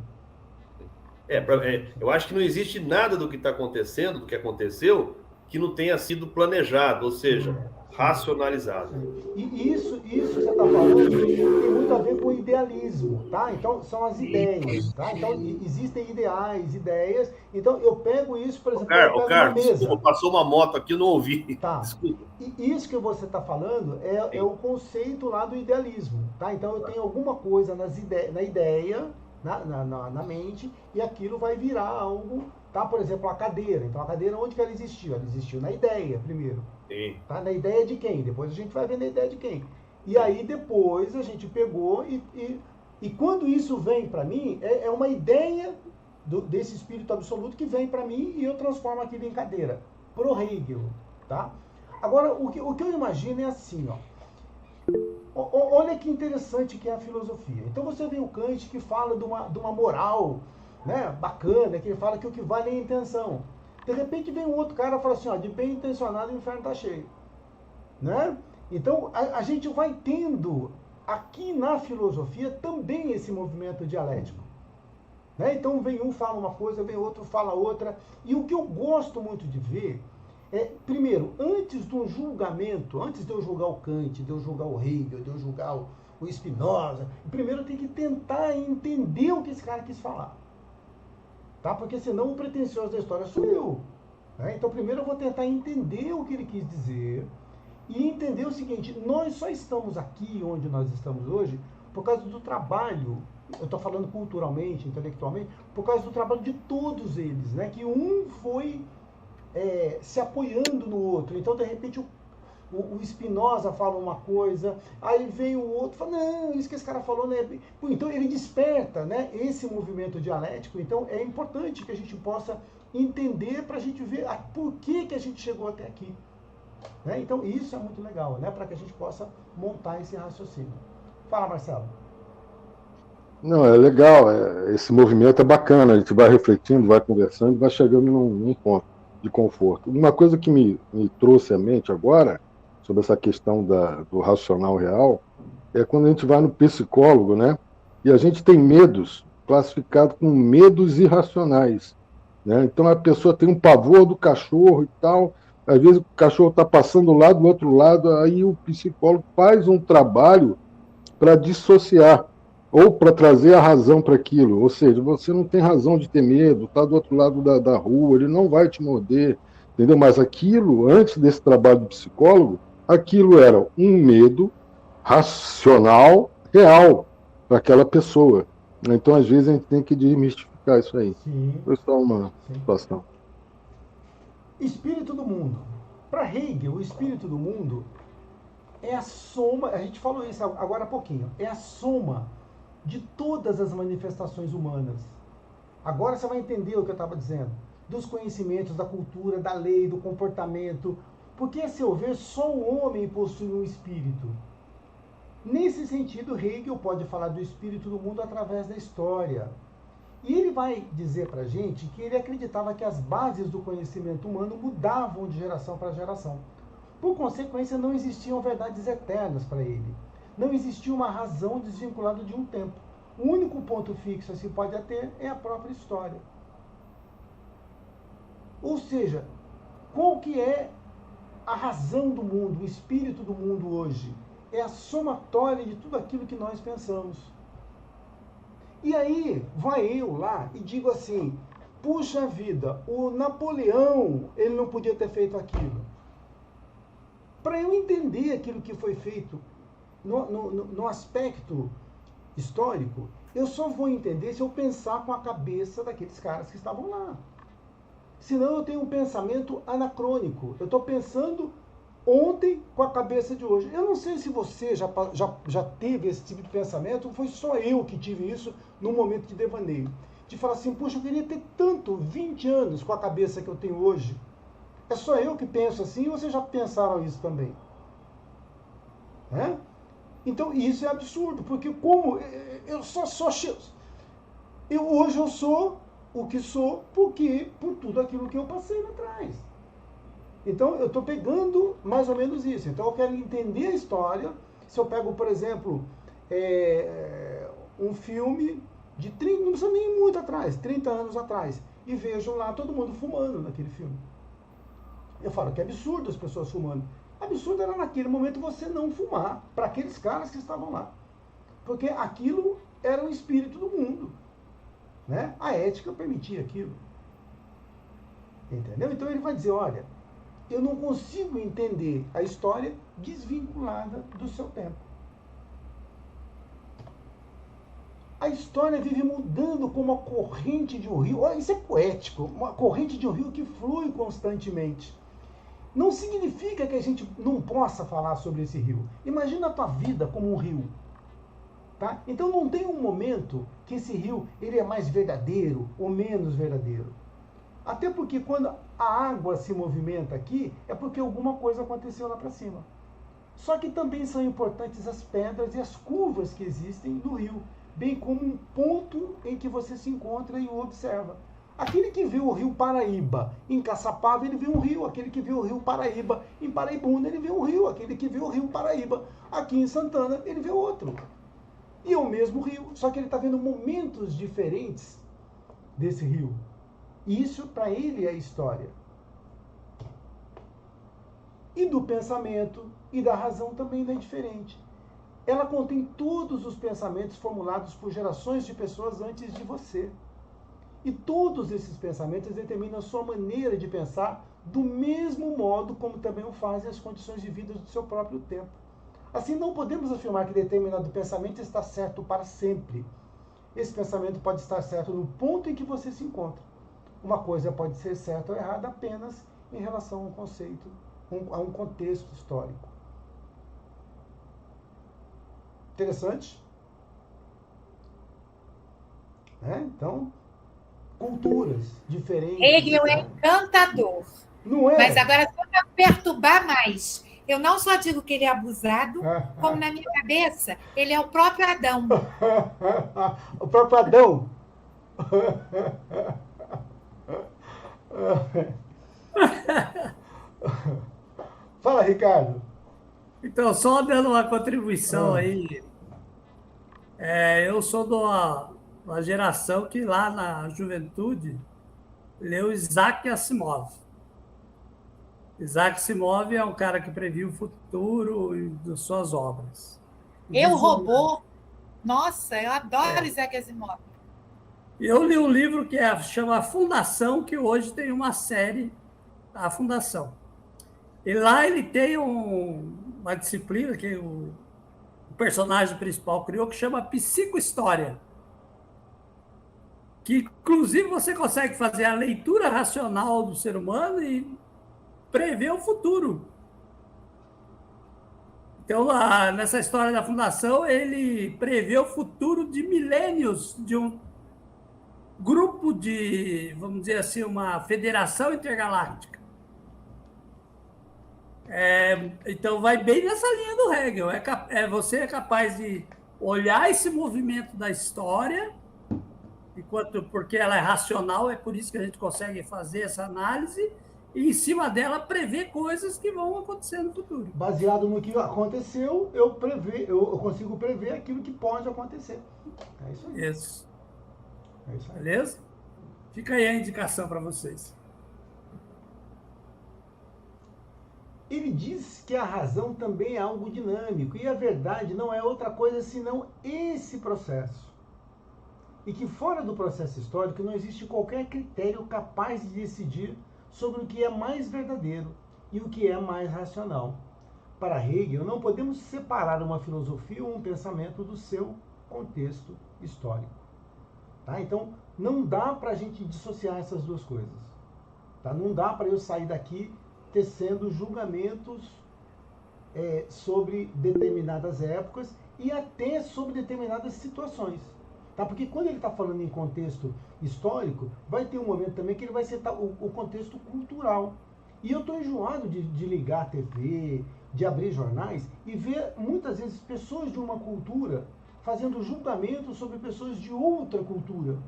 Eu acho que não existe nada do que está acontecendo, do que aconteceu, que não tenha sido planejado, ou seja, racionalizado. E isso que você está falando tem muito a ver com o idealismo, tá? Então, são as ideias, tá? Então, existem ideais, ideias. Então, eu pego isso, por exemplo, eu pego uma mesa. Desculpa, passou uma moto aqui, eu não ouvi. Tá. Desculpa. E isso que você está falando é o conceito lá do idealismo, tá? Então, eu tenho alguma coisa na ideia, na mente, e aquilo vai virar algo, tá? Por exemplo, a cadeira. Então, a cadeira, onde que ela existiu? Ela existiu na ideia, primeiro. Sim. Tá? Na ideia de quem? Depois a gente vai ver na ideia de quem. E aí, depois, a gente pegou e quando isso vem para mim, é uma ideia desse espírito absoluto que vem para mim e eu transformo aquilo em cadeira. Pro Hegel, tá? Agora, o que eu imagino é assim, ó. Olha que interessante que é a filosofia. Então você vê o Kant que fala de uma moral, né, bacana, que ele fala que o que vale é a intenção. De repente vem um outro cara e fala assim, ó, de bem intencionado o inferno está cheio. Né? Então a gente vai tendo aqui na filosofia também esse movimento dialético. Né? Então vem um fala uma coisa, vem outro fala outra. E o que eu gosto muito de ver primeiro, antes do julgamento, antes de eu julgar o Kant, de eu julgar o Hegel, de eu julgar o Spinoza, primeiro eu tenho que tentar entender o que esse cara quis falar. Tá? Porque senão o pretensioso da história sou eu. Né? Então primeiro eu vou tentar entender o que ele quis dizer e entender o seguinte, nós só estamos aqui onde nós estamos hoje por causa do trabalho, eu estou falando culturalmente, intelectualmente, por causa do trabalho de todos eles, né? Que um foi se apoiando no outro. Então, de repente, o Spinoza fala uma coisa, aí vem o outro e fala, não, isso que esse cara falou não é... Então, ele desperta, né, esse movimento dialético. Então, é importante que a gente possa entender para a gente ver por que a gente chegou até aqui. Né? Então, isso é muito legal, né, para que a gente possa montar esse raciocínio. Fala, Marcelo. Não, é legal, esse movimento é bacana, a gente vai refletindo, vai conversando, vai chegando num ponto de conforto. Uma coisa que me trouxe à mente agora, sobre essa questão do racional real, é quando a gente vai no psicólogo, né? E a gente tem medos classificados como medos irracionais, né? Então a pessoa tem um pavor do cachorro e tal, às vezes o cachorro está passando lá do outro lado, aí o psicólogo faz um trabalho para dissociar, ou para trazer a razão para aquilo, ou seja, você não tem razão de ter medo, está do outro lado da rua, ele não vai te morder, entendeu? Mas aquilo, antes desse trabalho do psicólogo, aquilo era um medo racional, real, para aquela pessoa. Então, às vezes, a gente tem que desmistificar isso aí. Sim. Foi só uma situação. Espírito do mundo. Para Hegel, o espírito do mundo é a soma, a gente falou isso agora há pouquinho, é a soma de todas as manifestações humanas. Agora você vai entender o que eu estava dizendo. Dos conhecimentos, da cultura, da lei, do comportamento. Porque, a seu ver, só o homem possui um espírito. Nesse sentido, Hegel pode falar do espírito do mundo através da história. E ele vai dizer para a gente que ele acreditava que as bases do conhecimento humano mudavam de geração para geração. Por consequência, não existiam verdades eternas para ele. Não existia uma razão desvinculada de um tempo. O único ponto fixo que se pode ter é a própria história. Ou seja, qual que é a razão do mundo, o espírito do mundo hoje? É a somatória de tudo aquilo que nós pensamos. E aí, vai eu lá e digo assim, puxa vida, o Napoleão, ele não podia ter feito aquilo. Para eu entender aquilo que foi feito no aspecto histórico, eu só vou entender se eu pensar com a cabeça daqueles caras que estavam lá. Senão eu tenho um pensamento anacrônico. Eu estou pensando ontem com a cabeça de hoje. Eu não sei se você já teve esse tipo de pensamento, ou foi só eu que tive isso num momento de devaneio. De falar assim, puxa, eu queria ter tanto 20 anos com a cabeça que eu tenho hoje. É só eu que penso assim, ou vocês já pensaram isso também? É? Então, isso é absurdo, porque como eu hoje eu sou o que sou, porque por tudo aquilo que eu passei lá atrás. Então, eu estou pegando mais ou menos isso. Então, eu quero entender a história. Se eu pego, por exemplo, um filme de 30, não precisa nem muito atrás, 30 anos atrás, e vejo lá todo mundo fumando naquele filme. Eu falo que é absurdo as pessoas fumando. Absurdo era naquele momento você não fumar, para aqueles caras que estavam lá. Porque aquilo era o espírito do mundo. Né? A ética permitia aquilo. Entendeu? Então ele vai dizer, olha, eu não consigo entender a história desvinculada do seu tempo. A história vive mudando como a corrente de um rio. Olha, isso é poético. Uma corrente de um rio que flui constantemente. Não significa que a gente não possa falar sobre esse rio. Imagina a tua vida como um rio. Tá? Então não tem um momento que esse rio ele é mais verdadeiro ou menos verdadeiro. Até porque quando a água se movimenta aqui, é porque alguma coisa aconteceu lá para cima. Só que também são importantes as pedras e as curvas que existem no rio, bem como um ponto em que você se encontra e o observa. Aquele que vê o rio Paraíba em Caçapava, ele vê um rio. Aquele que vê o rio Paraíba em Paraibuna, ele vê um rio. Aquele que vê o rio Paraíba aqui em Santana, ele vê outro. E é o mesmo rio, só que ele está vendo momentos diferentes desse rio. E isso, para ele, é história. E do pensamento e da razão também não é diferente. Ela contém todos os pensamentos formulados por gerações de pessoas antes de você. E todos esses pensamentos determinam a sua maneira de pensar do mesmo modo como também o fazem as condições de vida do seu próprio tempo. Assim, não podemos afirmar que determinado pensamento está certo para sempre. Esse pensamento pode estar certo no ponto em que você se encontra. Uma coisa pode ser certa ou errada apenas em relação a um conceito, a um contexto histórico. Interessante? Então, culturas diferentes. Hegel é encantador. Não é? Mas agora, só para perturbar mais, eu não só digo que ele é abusado, como na minha cabeça, ele é o próprio Adão. O próprio Adão? Fala, Ricardo. Então, só dando uma contribuição aí, eu sou de uma geração que lá na juventude leu Isaac Asimov. Isaac Asimov é um cara que previu o futuro das suas obras. Eu, Robô. Nossa, eu adoro Isaac Asimov. Eu li um livro que chama A Fundação, que hoje tem uma série, A Fundação. E lá ele tem uma disciplina que o personagem principal criou, que chama psicohistória. Que, inclusive, você consegue fazer a leitura racional do ser humano e prever o futuro. Então, lá, nessa história da fundação, ele prevê o futuro de milênios de um grupo de, vamos dizer assim, uma federação intergaláctica. Então, vai bem nessa linha do Hegel. Você é capaz de olhar esse movimento da história, porque ela é racional, é por isso que a gente consegue fazer essa análise, e em cima dela prever coisas que vão acontecer no futuro. Baseado no que aconteceu, eu consigo prever aquilo que pode acontecer. É isso aí. Isso. É isso aí. Beleza? Fica aí a indicação para vocês. Ele diz que a razão também é algo dinâmico, e a verdade não é outra coisa senão esse processo. E que fora do processo histórico não existe qualquer critério capaz de decidir sobre o que é mais verdadeiro e o que é mais racional. Para Hegel, não podemos separar uma filosofia ou um pensamento do seu contexto histórico. Tá? Então, não dá para a gente dissociar essas duas coisas. Tá? Não dá para eu sair daqui tecendo julgamentos sobre determinadas épocas e até sobre determinadas situações. Tá? Porque quando ele está falando em contexto histórico, vai ter um momento também que ele vai citar o contexto cultural. E eu estou enjoado de ligar a TV, de abrir jornais e ver muitas vezes pessoas de uma cultura fazendo julgamentos sobre pessoas de outra cultura.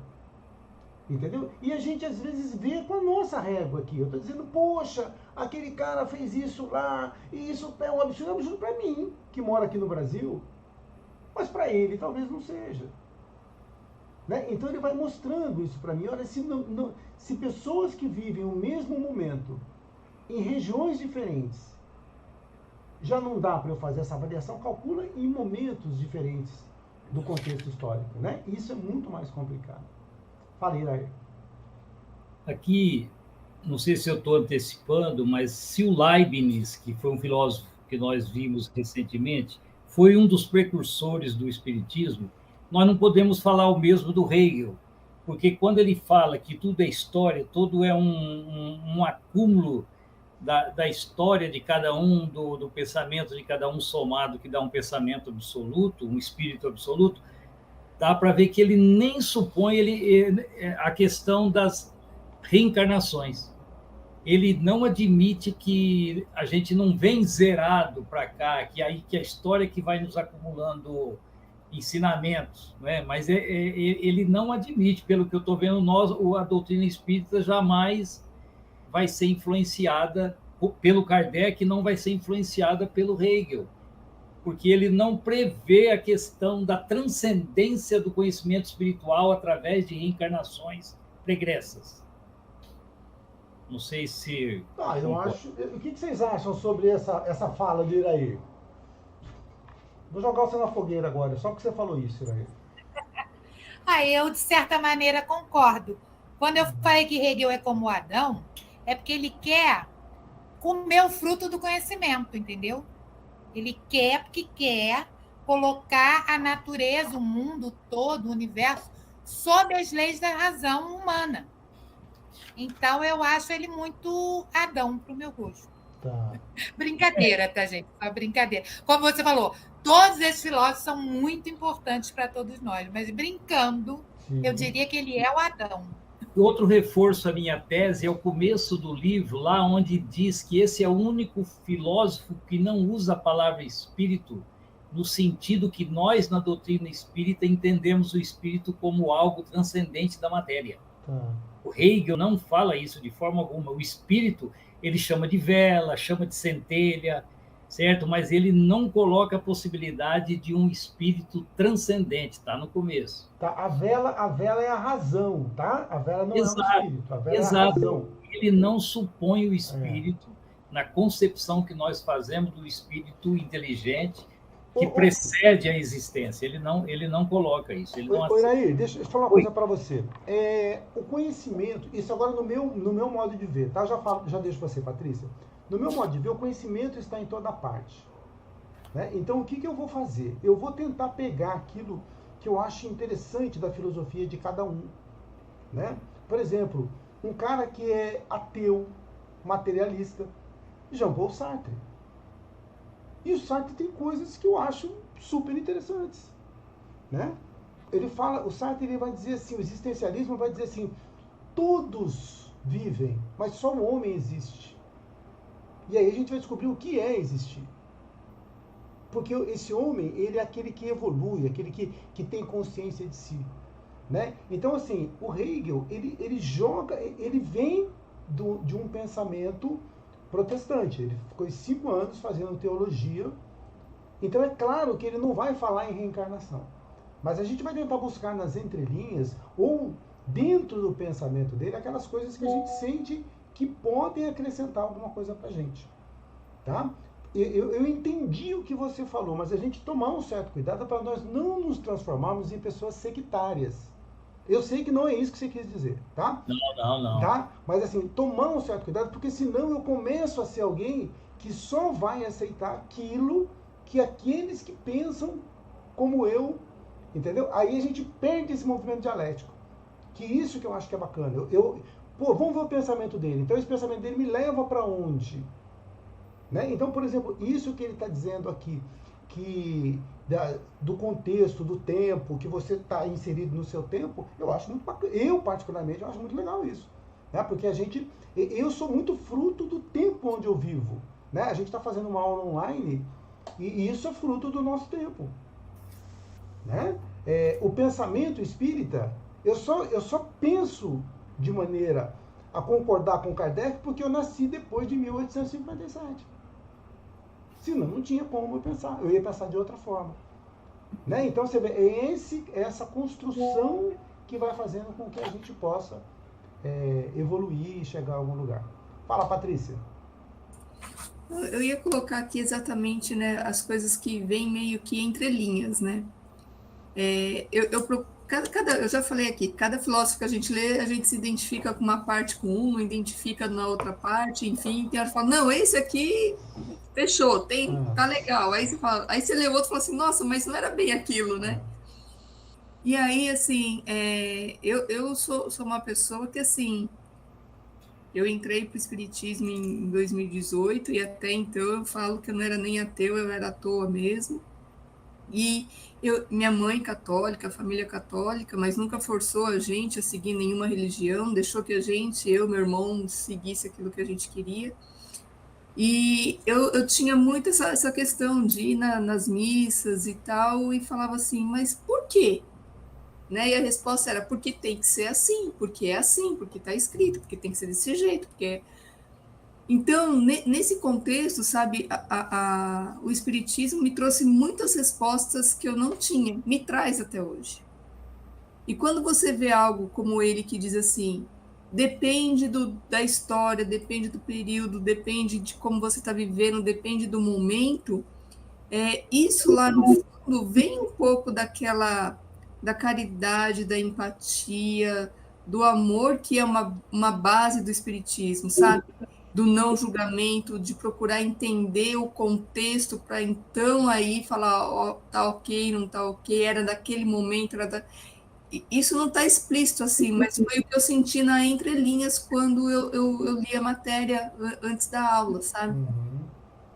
Entendeu? E a gente às vezes vê com a nossa régua aqui. Eu estou dizendo, poxa, aquele cara fez isso lá, e isso é um absurdo para mim, que mora aqui no Brasil. Mas para ele talvez não seja. Né? Então ele vai mostrando isso para mim. Olha, se pessoas que vivem o mesmo momento, em regiões diferentes, já não dá para eu fazer essa avaliação, calcula em momentos diferentes do contexto histórico. Né? Isso é muito mais complicado. Falei, aí. Aqui, não sei se eu estou antecipando, mas se o Leibniz, que foi um filósofo que nós vimos recentemente, foi um dos precursores do Espiritismo, nós não podemos falar o mesmo do Hegel, porque quando ele fala que tudo é história, tudo é um acúmulo da história de cada um, do pensamento de cada um somado, que dá um pensamento absoluto, um espírito absoluto, dá para ver que ele nem supõe a questão das reencarnações. Ele não admite que a gente não vem zerado para cá, que a história que vai nos acumulando ensinamentos, né? Mas ele não admite, pelo que eu estou vendo, a doutrina espírita jamais vai ser influenciada pelo Kardec, não vai ser influenciada pelo Hegel, porque ele não prevê a questão da transcendência do conhecimento espiritual através de reencarnações pregressas. Não sei se... eu acho... O que vocês acham sobre essa fala de Iraí? Vou jogar você na fogueira agora, só porque você falou isso, Iraí. Eu, de certa maneira, concordo. Quando eu falei que Hegel é como Adão, é porque ele quer comer o fruto do conhecimento, entendeu? Ele quer, porque quer colocar a natureza, o mundo todo, o universo, sob as leis da razão humana. Então, eu acho ele muito Adão, para o meu gosto. Tá. Brincadeira, tá, gente? Só brincadeira. Como você falou, todos esses filósofos são muito importantes para todos nós, mas brincando, sim, eu diria que ele é o Adão. Outro reforço à minha tese é o começo do livro, lá onde diz que esse é o único filósofo que não usa a palavra espírito no sentido que nós, na doutrina espírita, entendemos o espírito como algo transcendente da matéria. O Hegel não fala isso de forma alguma. O espírito, ele chama de vela, chama de centelha, certo? Mas ele não coloca a possibilidade de um espírito transcendente, está no começo. Tá, a vela é a razão, tá? A vela não é o espírito, a vela é a razão. Ele não supõe o espírito na concepção que nós fazemos do espírito inteligente que precede a existência. Ele não coloca isso. Iraí, deixa eu falar uma coisa para você. O conhecimento, isso agora no meu modo de ver, tá? Já deixo você, Patrícia. No meu modo de ver, o conhecimento está em toda parte. Né? Então, o que eu vou fazer? Eu vou tentar pegar aquilo que eu acho interessante da filosofia de cada um. Né? Por exemplo, um cara que é ateu, materialista, Jean-Paul Sartre. E o Sartre tem coisas que eu acho super interessantes, né? Ele fala, o Sartre ele vai dizer assim, o existencialismo vai dizer assim, todos vivem, mas só o homem existe. E aí a gente vai descobrir o que é existir. Porque esse homem, ele é aquele que evolui, aquele que tem consciência de si, né? Então, assim, o Hegel, ele vem de um pensamento protestante. Ele ficou 5 anos fazendo teologia. Então, é claro que ele não vai falar em reencarnação. Mas a gente vai tentar buscar nas entrelinhas, ou dentro do pensamento dele, aquelas coisas que a gente sente que podem acrescentar alguma coisa pra gente, tá? Eu entendi o que você falou, mas a gente tomar um certo cuidado para nós não nos transformarmos em pessoas sectárias. Eu sei que não é isso que você quis dizer, tá? Não. Tá? Mas assim, tomar um certo cuidado, porque senão eu começo a ser alguém que só vai aceitar aquilo que aqueles que pensam como eu, entendeu? Aí a gente perde esse movimento dialético. Que isso que eu acho que é bacana. Pô, vamos ver o pensamento dele. Então esse pensamento dele me leva para onde? Né? Então, por exemplo, isso que ele está dizendo aqui, que do contexto, do tempo, que você está inserido no seu tempo, eu acho muito bacana. Eu, particularmente, acho muito legal isso. Né? Porque eu sou muito fruto do tempo onde eu vivo. Né? A gente está fazendo uma aula online e isso é fruto do nosso tempo. Né? O pensamento espírita, eu só penso de maneira a concordar com Kardec porque eu nasci depois de 1857. Senão não tinha como eu pensar. Eu ia pensar de outra forma. Né? Então, você vê, é essa construção que vai fazendo com que a gente possa evoluir e chegar a algum lugar. Fala, Patrícia. Eu ia colocar aqui exatamente, né, as coisas que vêm meio que entre linhas, né? Eu já falei aqui, cada filósofo que a gente lê, a gente se identifica com uma parte com uma, identifica na outra parte, enfim, tem hora que fala, não, esse aqui fechou, tá legal. Aí você lê o outro e fala assim, nossa, mas não era bem aquilo, né? E aí, assim, eu sou uma pessoa que, assim, eu entrei para o Espiritismo em 2018 e até então eu falo que eu não era nem ateu, eu era à toa mesmo. E minha mãe católica, família católica, mas nunca forçou a gente a seguir nenhuma religião, deixou que eu, meu irmão, seguisse aquilo que a gente queria. E eu tinha muito essa questão de ir nas missas e tal, e falava assim, mas por quê? Né? E a resposta era, porque tem que ser assim, porque é assim, porque está escrito, porque tem que ser desse jeito, porque... Então, nesse contexto, sabe, o Espiritismo me trouxe muitas respostas que eu não tinha, me traz até hoje. E quando você vê algo como ele que diz assim, depende da história, depende do período, depende de como você está vivendo, depende do momento, isso lá no fundo vem um pouco da caridade, da empatia, do amor, que é uma base do Espiritismo, sabe? Do não julgamento, de procurar entender o contexto para então aí falar, ó, tá ok, não tá ok, era daquele momento, isso não está explícito assim, mas foi o que eu senti na entrelinhas quando eu li a matéria antes da aula, sabe? Uhum.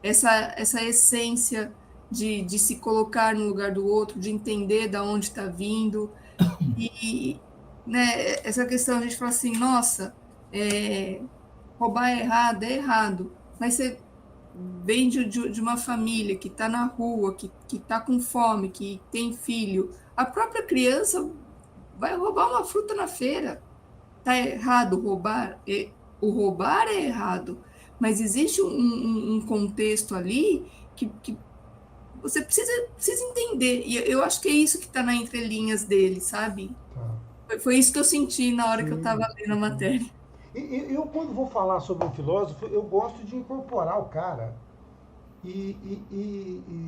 Essa essência de se colocar no lugar do outro, de entender de onde está vindo, e né, essa questão, a gente fala assim, nossa, roubar é errado, mas você vem de uma família que está na rua, que está com fome, que tem filho, a própria criança vai roubar uma fruta na feira. Está errado roubar? O roubar é errado, mas existe um contexto ali que você precisa entender, e eu acho que é isso que está na entrelinhas dele, sabe? Tá. Foi isso que eu senti na hora que eu estava lendo a matéria. Eu, quando vou falar sobre um filósofo, eu gosto de incorporar o cara e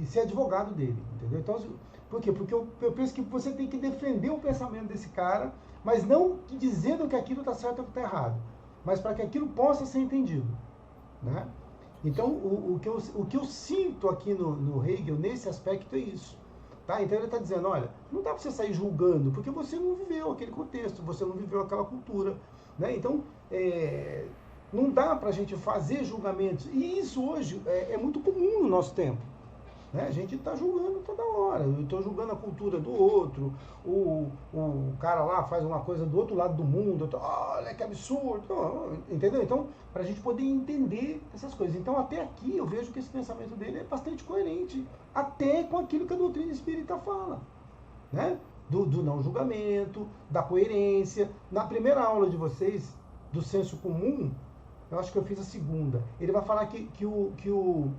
ser advogado dele, entendeu? Então, por quê? Porque eu penso que você tem que defender o pensamento desse cara, mas não dizendo que aquilo está certo ou que está errado, mas para que aquilo possa ser entendido, né? Então, o que eu sinto aqui no Hegel, nesse aspecto, é isso. Tá? Então, ele está dizendo, olha, não dá para você sair julgando, porque você não viveu aquele contexto, você não viveu aquela cultura. Né? Então, não dá para a gente fazer julgamentos. E isso hoje é muito comum no nosso tempo. Né? A gente está julgando toda hora. Eu estou julgando a cultura do outro. O cara lá faz uma coisa do outro lado do mundo. Olha que absurdo. Entendeu? Então, para a gente poder entender essas coisas. Então, até aqui, eu vejo que esse pensamento dele é bastante coerente. Até com aquilo que a doutrina espírita fala. Né? Do não julgamento, da coerência. Na primeira aula de vocês, do senso comum, eu acho que eu fiz a segunda. Ele vai falar que o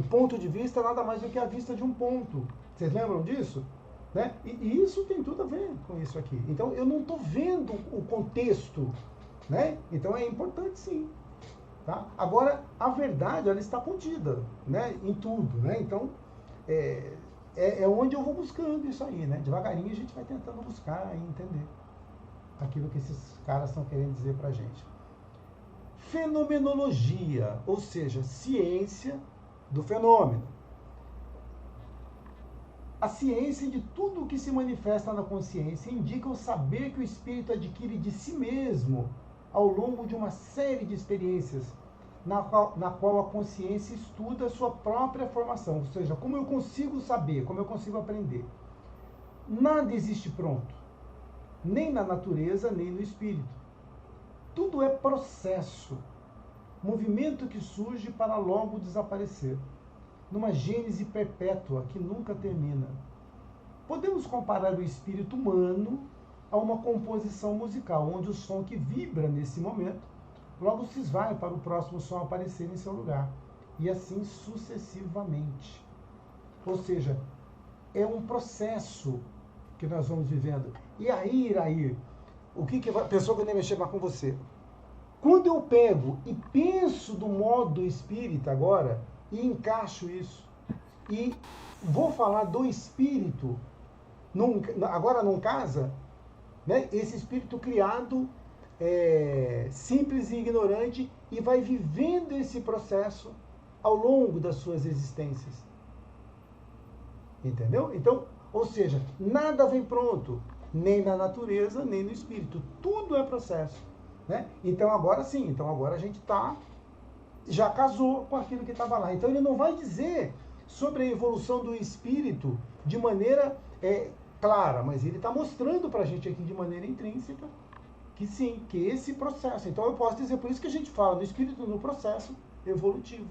ponto de vista é nada mais do que a vista de um ponto. Vocês lembram disso? Né? E isso tem tudo a ver com isso aqui. Então, eu não estou vendo o contexto. Né? Então, é importante sim. Tá? Agora, a verdade, ela está contida, né? Em tudo. Né? Então, é onde eu vou buscando isso aí. Né? Devagarinho a gente vai tentando buscar e entender aquilo que esses caras estão querendo dizer para a gente. Fenomenologia, ou seja, ciência do fenômeno. A ciência de tudo o que se manifesta na consciência indica o saber que o espírito adquire de si mesmo ao longo de uma série de experiências, na qual a consciência estuda a sua própria formação, ou seja, como eu consigo saber, como eu consigo aprender. Nada existe pronto, nem na natureza, nem no espírito. Tudo é processo, movimento que surge para logo desaparecer, numa gênese perpétua que nunca termina. Podemos comparar o espírito humano a uma composição musical, onde o som que vibra nesse momento logo se esvai para o próximo som aparecer em seu lugar, e assim sucessivamente. Ou seja, é um processo que nós vamos vivendo. E aí, Iraí, o que vai... Pessoa que eu nem mexer mais com você. Quando eu pego e penso do modo espírita agora, e encaixo isso, e vou falar do espírito, agora não casa, né? Esse espírito criado, simples e ignorante, e vai vivendo esse processo ao longo das suas existências. Entendeu? Então, ou seja, nada vem pronto. Nem na natureza, nem no espírito. Tudo é processo. Né? Então agora sim, então agora a gente já casou com aquilo que estava lá. Então ele não vai dizer sobre a evolução do espírito de maneira clara, mas ele está mostrando para a gente aqui de maneira intrínseca que sim, que esse processo. Então eu posso dizer, por isso que a gente fala do espírito no processo evolutivo.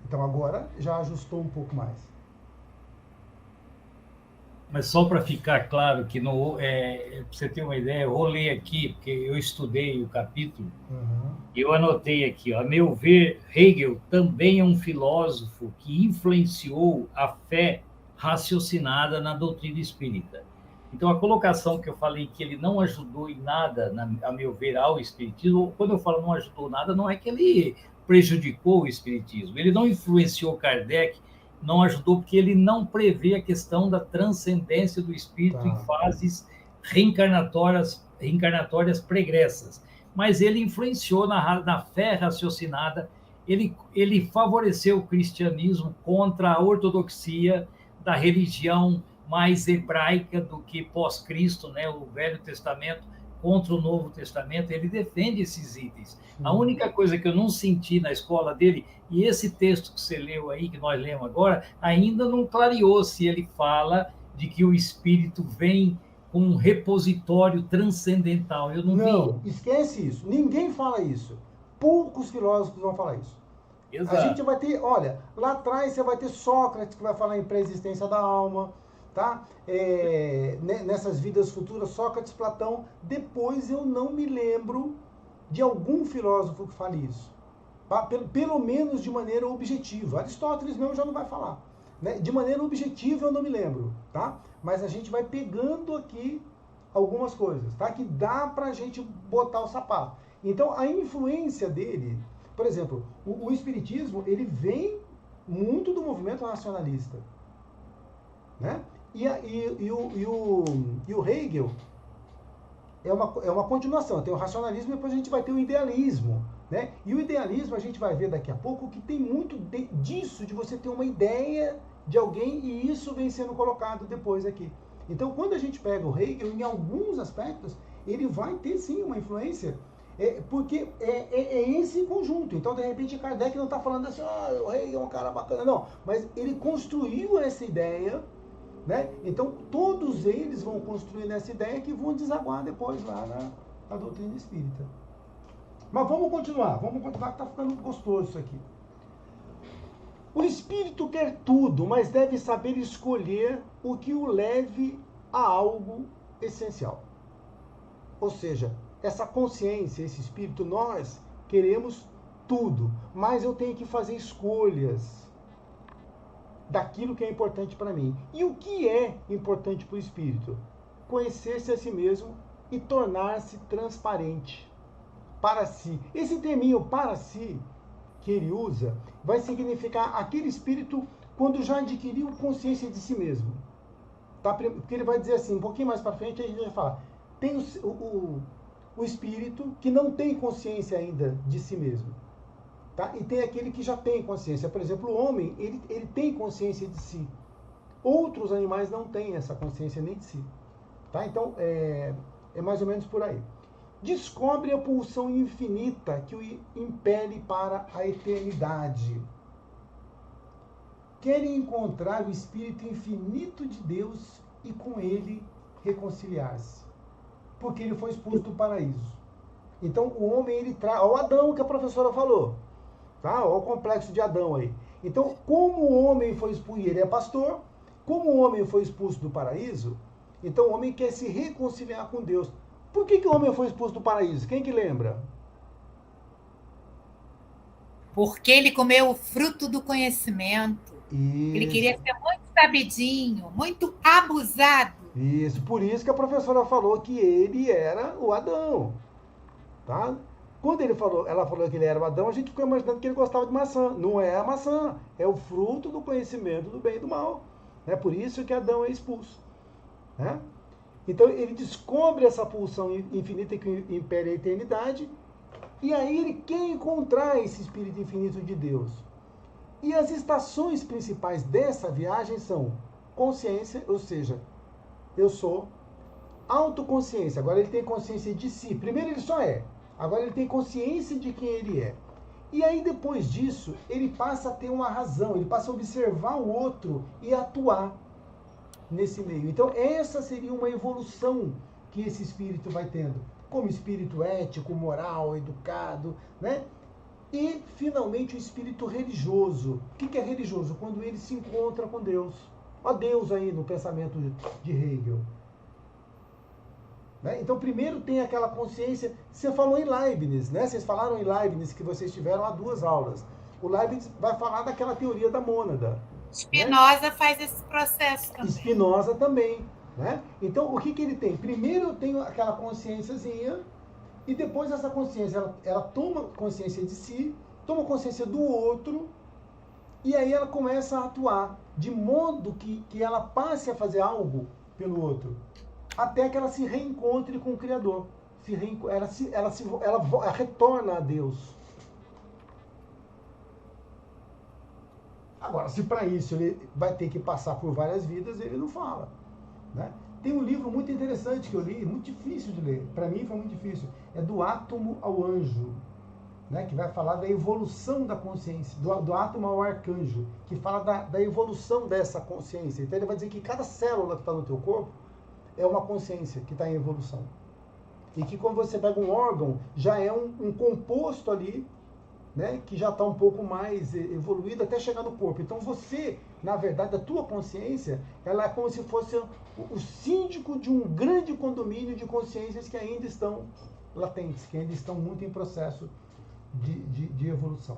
Então agora já ajustou um pouco mais. Mas só para ficar claro que, para você ter uma ideia, eu vou ler aqui, porque eu estudei o capítulo, e eu anotei aqui, ó, a meu ver, Hegel também é um filósofo que influenciou a fé raciocinada na doutrina espírita. Então, a colocação que eu falei que ele não ajudou em nada, a meu ver, ao espiritismo, quando eu falo não ajudou nada, não é que ele prejudicou o espiritismo, ele não influenciou Kardec, não ajudou porque ele não prevê a questão da transcendência do espírito em fases reencarnatórias pregressas. Mas ele influenciou na fé raciocinada, ele favoreceu o cristianismo contra a ortodoxia da religião mais hebraica do que pós-Cristo, né? O Velho Testamento contra o Novo Testamento, ele defende esses itens. A única coisa que eu não senti na escola dele, e esse texto que você leu aí, que nós lemos agora, ainda não clareou se ele fala de que o espírito vem com um repositório transcendental. Eu não vi. Esquece isso. Ninguém fala isso. Poucos filósofos vão falar isso. Exato. A gente vai ter, olha, lá atrás você vai ter Sócrates que vai falar em pré-existência da alma, tá? Nessas vidas futuras, Sócrates, Platão. Depois eu não me lembro de algum filósofo que fale isso. Tá? Pelo menos de maneira objetiva. Aristóteles mesmo já não vai falar. Né? De maneira objetiva eu não me lembro, tá? Mas a gente vai pegando aqui algumas coisas, tá? Que dá pra gente botar o sapato. Então a influência dele, por exemplo, o espiritismo, ele vem muito do movimento racionalista, né? E o Hegel é uma continuação. Tem o racionalismo e depois a gente vai ter o idealismo, né? E o idealismo a gente vai ver daqui a pouco que tem muito disso, de você ter uma ideia de alguém, e isso vem sendo colocado depois aqui. Então, quando a gente pega o Hegel, em alguns aspectos, ele vai ter sim uma influência Porque é esse conjunto. Então, de repente, Kardec não está falando assim, o rei é um cara bacana, não. Mas ele construiu essa ideia, né? Então, todos eles vão construindo essa ideia que vão desaguar depois lá na doutrina espírita. Mas vamos continuar que está ficando gostoso isso aqui. O espírito quer tudo, mas deve saber escolher o que o leve a algo essencial. Ou seja, essa consciência, esse espírito, nós queremos tudo, mas eu tenho que fazer escolhas daquilo que é importante para mim. E o que é importante para o espírito? Conhecer-se a si mesmo e tornar-se transparente para si. Esse terminho para si que ele usa vai significar aquele espírito quando já adquiriu consciência de si mesmo. Tá? Porque ele vai dizer assim, um pouquinho mais para frente, a gente vai falar, tem o espírito que não tem consciência ainda de si mesmo. Tá? E tem aquele que já tem consciência. Por exemplo, o homem, ele tem consciência de si. Outros animais não têm essa consciência nem de si. Tá? Então, é mais ou menos por aí. Descobre a pulsão infinita que o impele para a eternidade. Quer encontrar o Espírito infinito de Deus e com ele reconciliar-se. Porque ele foi expulso do paraíso. Então, o homem, ele traz... Olha o Adão que a professora falou. Tá? Olha o complexo de Adão aí. Então, como o homem foi expulso, ele é pastor, como o homem foi expulso do paraíso, então o homem quer se reconciliar com Deus. Por que o homem foi expulso do paraíso? Quem que lembra? Porque ele comeu o fruto do conhecimento. Isso. Ele queria ser muito sabidinho, muito abusado. Isso, por isso que a professora falou que ele era o Adão. Tá? Quando ela falou que ele era o Adão, a gente ficou imaginando que ele gostava de maçã. Não é a maçã, é o fruto do conhecimento do bem e do mal. É por isso que Adão é expulso. Né? Então ele descobre essa pulsão infinita que impera a eternidade, e aí ele quer encontrar esse Espírito infinito de Deus. E as estações principais dessa viagem são consciência, ou seja, eu sou, autoconsciência, agora ele tem consciência de si. Primeiro ele só é, agora ele tem consciência de quem ele é. E aí depois disso, ele passa a ter uma razão, ele passa a observar o outro e atuar nesse meio. Então essa seria uma evolução que esse espírito vai tendo, como espírito ético, moral, educado, né? E finalmente o espírito religioso. O que é religioso? Quando ele se encontra com Deus. Ó Deus aí no pensamento de Hegel. Né? Então primeiro tem aquela consciência. Você falou em Leibniz, né? Vocês falaram em Leibniz que vocês tiveram há 2 aulas. O Leibniz vai falar daquela teoria da mônada. Spinoza faz esse processo também. Spinoza também. Né? Então, o que ele tem? Primeiro eu tenho aquela consciênciazinha, e depois essa consciência, ela toma consciência de si, toma consciência do outro, e aí ela começa a atuar, de modo que ela passe a fazer algo pelo outro, até que ela se reencontre com o Criador. Ela retorna a Deus. Agora, se para isso ele vai ter que passar por várias vidas, ele não fala. Né? Tem um livro muito interessante que eu li, muito difícil de ler, para mim foi muito difícil, é Do Átomo ao Anjo, né? Que vai falar da evolução da consciência, do átomo ao arcanjo, que fala da evolução dessa consciência. Então ele vai dizer que cada célula que está no teu corpo é uma consciência que está em evolução. E que quando você pega um órgão, já é um composto ali, né, que já está um pouco mais evoluído até chegar no corpo. Então você, na verdade, a tua consciência, ela é como se fosse o síndico de um grande condomínio de consciências que ainda estão latentes, que ainda estão muito em processo de evolução.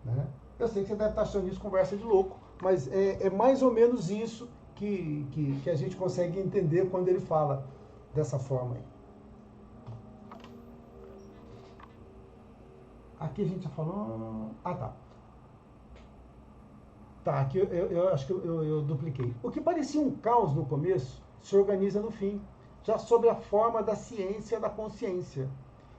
Né? Eu sei que você deve estar achando isso conversa de louco, mas é mais ou menos isso que a gente consegue entender quando ele fala dessa forma aí. Aqui a gente já falou... Ah, tá. Tá, aqui eu acho que eu dupliquei. O que parecia um caos no começo, se organiza no fim, já sob a forma da ciência da consciência,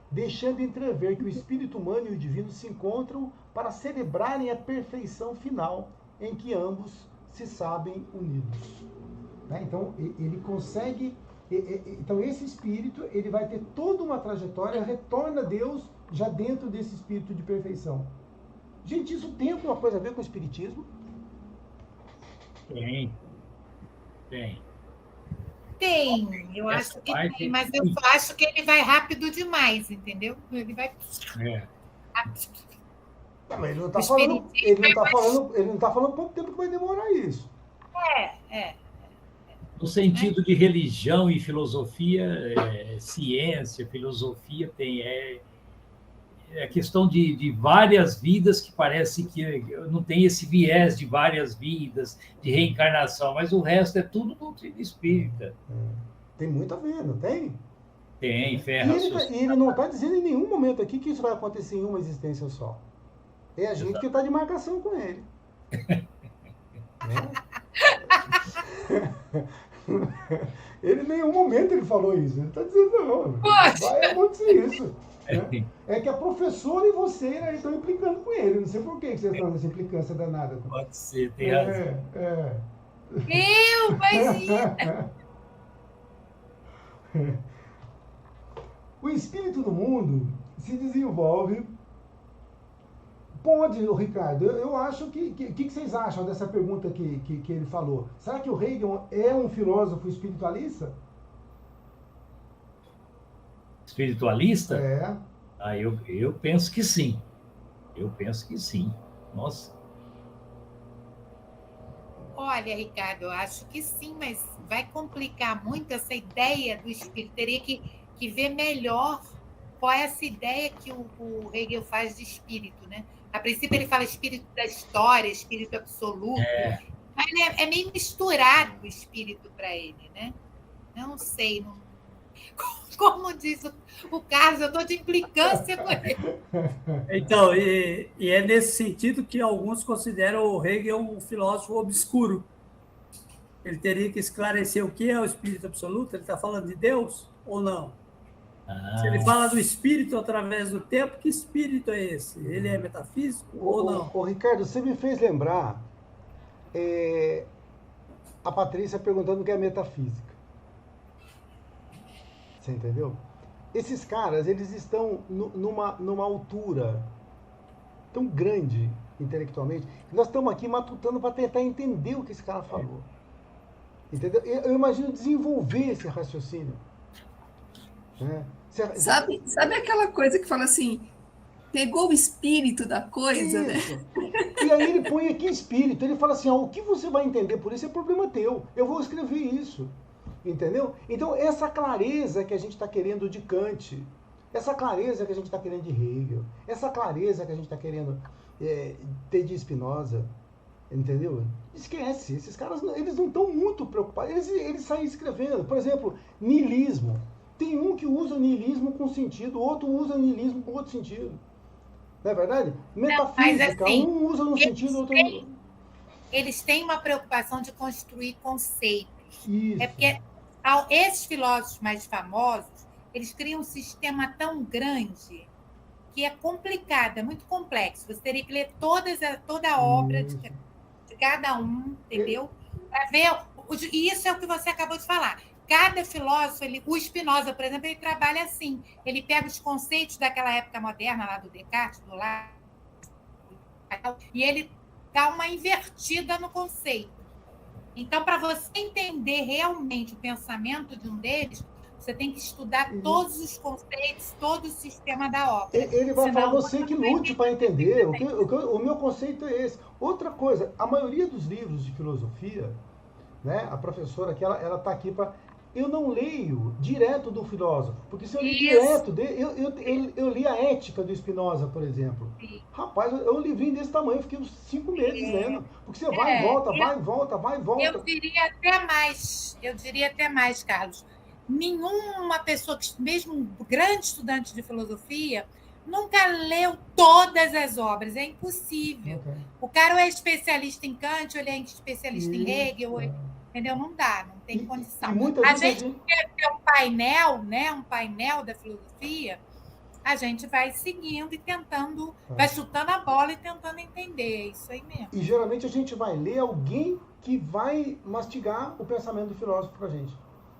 deixando entrever que o espírito humano e o divino se encontram para celebrarem a perfeição final em que ambos se sabem unidos. Né? Então, ele consegue Então, esse espírito, ele vai ter toda uma trajetória, retorna a Deus já dentro desse espírito de perfeição. Gente, isso tem alguma coisa a ver com o espiritismo? Tem. Tem. Tem, eu Essa acho que parte- tem, mas eu acho que ele vai rápido demais, entendeu? Ele vai É. rápido. Não, mas ele não está O falando, espiritismo ele não tá falando quanto tempo que vai demorar isso. É. No sentido de religião e filosofia, ciência, filosofia, é questão de várias vidas, que parece que não tem esse viés de várias vidas, de reencarnação, mas o resto é tudo doutrina espírita. Tem muito a ver, não tem? Tem, ferra. E ele não está dizendo em nenhum momento aqui que isso vai acontecer em uma existência só. É a gente que está de marcação com ele. Né? Ele em nenhum momento ele falou isso. Ele está dizendo, não, vai acontecer isso. Né? É que a professora e você estão implicando com ele. Não sei por que vocês estão nessa implicância danada. Pode ser, tem razão. Eu, imagina! O espírito do mundo se desenvolve. Pode, Ricardo. Eu acho que. O que vocês acham dessa pergunta que ele falou? Será que o Hegel é um filósofo espiritualista? Espiritualista? É. Eu penso que sim. Eu penso que sim. Nossa. Olha, Ricardo, eu acho que sim, mas vai complicar muito essa ideia do espírito. Teria que ver melhor qual é essa ideia que o Hegel faz de espírito, né? A princípio ele fala espírito da história, espírito absoluto, mas é meio misturado o espírito para ele, né? Não sei, como diz o Carlos, eu estou de implicância com ele. Então, e é nesse sentido que alguns consideram o Hegel um filósofo obscuro. Ele teria que esclarecer o que é o espírito absoluto. Ele está falando de Deus ou não? Se ele fala do espírito através do tempo, que espírito é esse? Ele é metafísico ou não? Ô, Ricardo, você me fez lembrar a Patrícia perguntando o que é metafísica. Você entendeu? Esses caras, eles estão numa altura tão grande intelectualmente, que nós estamos aqui matutando para tentar entender o que esse cara falou. Entendeu? Eu imagino desenvolver esse raciocínio. Né? Sabe aquela coisa que fala assim, pegou o espírito da coisa, né? E aí ele põe aqui espírito, ele fala assim, o que você vai entender por isso é problema teu, eu vou escrever isso, entendeu? Então essa clareza que a gente está querendo de Kant, essa clareza que a gente está querendo de Hegel, essa clareza que a gente está querendo ter de Spinoza, entendeu? Esquece, esses caras eles não estão muito preocupados, eles saem escrevendo, por exemplo, niilismo. Tem um que usa niilismo com sentido, o outro usa niilismo com outro sentido. Não é verdade? Metafísica, não, assim, um usa num sentido, outro... Eles têm uma preocupação de construir conceitos. Isso. É porque esses filósofos mais famosos, eles criam um sistema tão grande que é complicado, é muito complexo. Você teria que ler toda a obra de cada um, entendeu? Para ver. E isso é o que você acabou de falar. Cada filósofo, o Spinoza, por exemplo, ele trabalha assim. Ele pega os conceitos daquela época moderna, lá do Descartes, do Locke, e ele dá uma invertida no conceito. Então, para você entender realmente o pensamento de um deles, você tem que estudar todos os conceitos, todo o sistema da obra. Ele vai falar você que lute para entender. O meu conceito é esse. Outra coisa, a maioria dos livros de filosofia, né, a professora aqui, ela está aqui para... Eu não leio direto do filósofo, porque se eu ler direto dele, eu li a Ética do Spinoza, por exemplo. Sim. Rapaz, eu li um livrinho desse tamanho, fiquei uns 5 meses lendo, porque você vai e volta, vai e volta, vai e volta. Eu diria até mais, Carlos. Nenhuma pessoa, mesmo um grande estudante de filosofia, nunca leu todas as obras, é impossível. Okay. O cara é especialista em Kant, ou ele é especialista em Hegel, entendeu? Não dá, não tem condição. A gente quer ter um painel, né? Um painel da filosofia, a gente vai seguindo e tentando, vai chutando a bola e tentando entender, é isso aí mesmo. E geralmente a gente vai ler alguém que vai mastigar o pensamento do filósofo pra gente.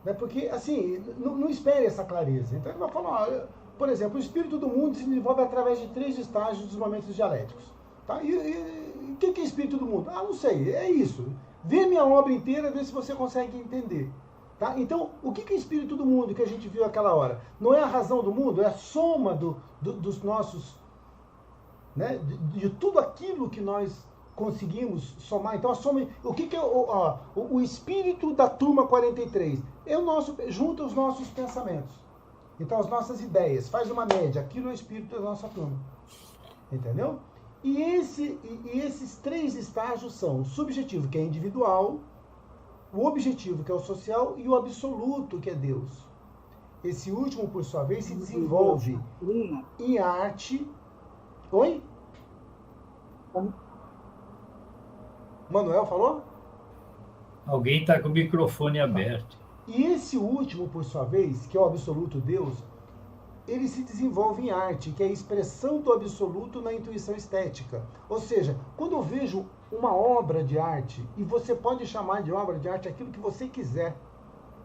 Né? Porque, assim, não espere essa clareza. Então ele vai falar, ó, por exemplo, o espírito do mundo se desenvolve através de 3 estágios dos momentos dialéticos. Tá? E o que é espírito do mundo? Ah, não sei, é isso. Vê minha obra inteira, vê se você consegue entender. Tá? Então, o que é espírito do mundo que a gente viu aquela hora? Não é a razão do mundo, é a soma dos nossos... Né? De tudo aquilo que nós conseguimos somar. Então, a soma... O que é o espírito da turma 43? É o nosso, junta os nossos pensamentos. Então, as nossas ideias. Faz uma média. Aquilo é o espírito da nossa turma. Entendeu? E esses 3 estágios são o subjetivo, que é individual, o objetivo, que é o social, e o absoluto, que é Deus. Esse último, por sua vez, se desenvolve em arte... Oi? Manuel falou? Alguém está com o microfone aberto. E esse último, por sua vez, que é o absoluto Deus, ele se desenvolve em arte, que é a expressão do absoluto na intuição estética. Ou seja, quando eu vejo uma obra de arte, e você pode chamar de obra de arte aquilo que você quiser.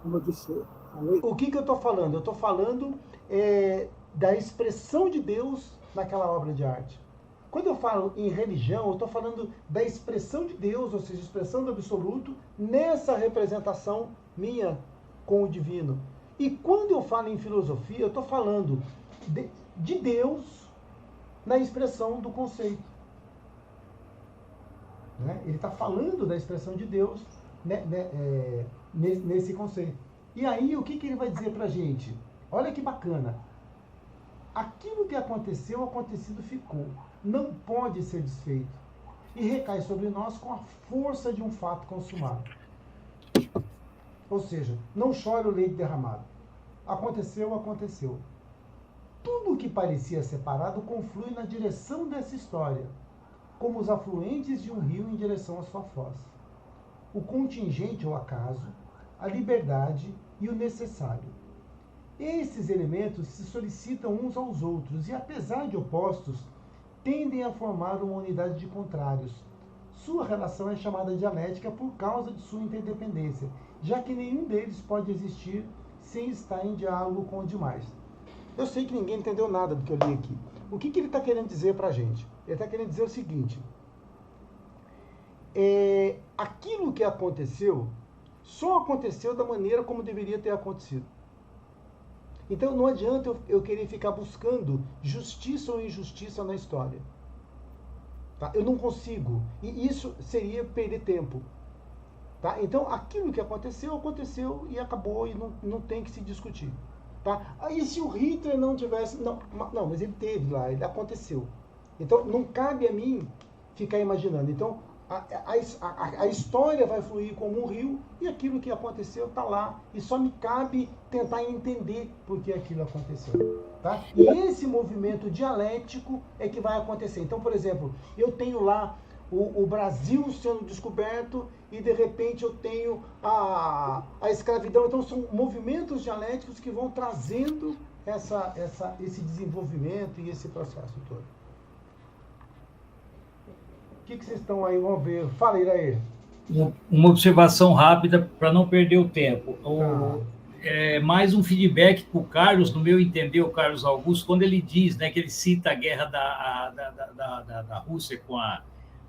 Como eu disse, O que eu estou falando? Eu estou falando da expressão de Deus naquela obra de arte. Quando eu falo em religião, eu estou falando da expressão de Deus, ou seja, expressão do absoluto, nessa representação minha com o divino. E quando eu falo em filosofia, eu estou falando de Deus na expressão do conceito. Né? Ele está falando da expressão de Deus, né, nesse conceito. E aí, o que ele vai dizer para a gente? Olha que bacana. Aquilo que aconteceu, acontecido ficou. Não pode ser desfeito. E recai sobre nós com a força de um fato consumado. Ou seja, não chore o leite derramado. Aconteceu, aconteceu. Tudo o que parecia separado conflui na direção dessa história, como os afluentes de um rio em direção à sua foz. O contingente ou acaso, a liberdade e o necessário. Esses elementos se solicitam uns aos outros e, apesar de opostos, tendem a formar uma unidade de contrários. Sua relação é chamada dialética por causa de sua interdependência, já que nenhum deles pode existir sem estar em diálogo com o demais. Eu sei que ninguém entendeu nada do que eu li aqui. O que ele está querendo dizer para a gente? Ele está querendo dizer o seguinte: aquilo que aconteceu só aconteceu da maneira como deveria ter acontecido. Então não adianta eu querer ficar buscando justiça ou injustiça na história. Tá? Eu não consigo. E isso seria perder tempo. Tá? Então aquilo que aconteceu, aconteceu e acabou e não tem que se discutir. Tá? E se o Hitler não tivesse... Não, mas ele teve lá, ele aconteceu. Então não cabe a mim ficar imaginando. Então a história vai fluir como um rio e aquilo que aconteceu está lá. E só me cabe tentar entender por que aquilo aconteceu. Tá? E esse movimento dialético é que vai acontecer. Então, por exemplo, eu tenho lá o Brasil sendo descoberto e, de repente, eu tenho a escravidão. Então, são movimentos dialéticos que vão trazendo esse desenvolvimento e esse processo todo. O que vocês estão aí? Vamos ver. Fala, Iraê. Uma observação rápida para não perder o tempo. Mais um feedback para o Carlos, no meu entender, o Carlos Augusto, quando ele diz, né, que ele cita a guerra da Rússia com a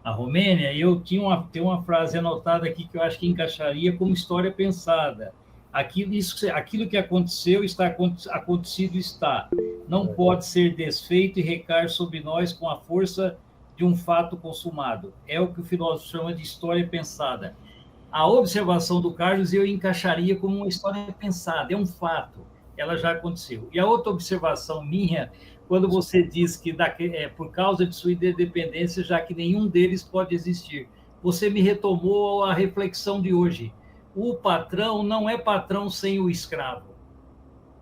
Romênia, e eu tenho uma frase anotada aqui que eu acho que encaixaria como história pensada. Aquilo que aconteceu, acontecido está. Não pode ser desfeito e recair sobre nós com a força de um fato consumado. É o que o filósofo chama de história pensada. A observação do Carlos eu encaixaria como uma história pensada, é um fato, ela já aconteceu. E a outra observação minha, quando você diz que por causa de sua interdependência, já que nenhum deles pode existir, você me retomou a reflexão de hoje. O patrão não é patrão sem o escravo.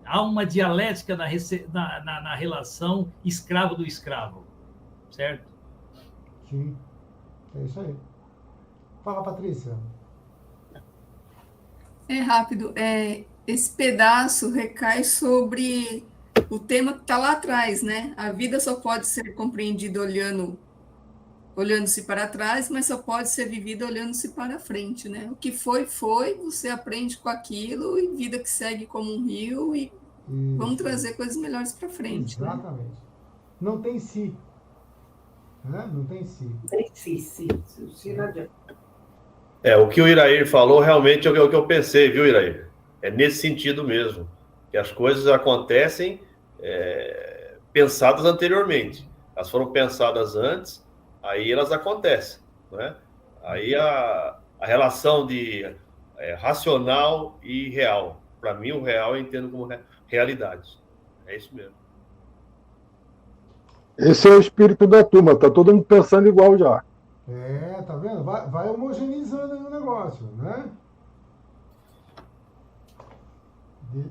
Há uma dialética na relação escravo do escravo, certo? Sim, é isso aí. Fala, Patrícia. É rápido. Esse pedaço recai sobre o tema que está lá atrás, né? A vida só pode ser compreendida olhando olhando-se para trás, mas só pode ser vivida olhando-se para frente, né? O que foi, você aprende com aquilo e vida que segue como um rio e vamos trazer coisas melhores para frente. Exatamente. Né? Não tem si. Né? Não tem si. Tem si não adianta. O que o Irair falou realmente é o que eu pensei, viu, Irair? É nesse sentido mesmo, que as coisas acontecem pensadas anteriormente. Elas foram pensadas antes, aí elas acontecem, né? Aí a relação de racional e real. Para mim, o real eu entendo como realidade. É isso mesmo. Esse é o espírito da turma, tá todo mundo pensando igual já. Tá vendo? Vai homogeneizando aí o negócio, né?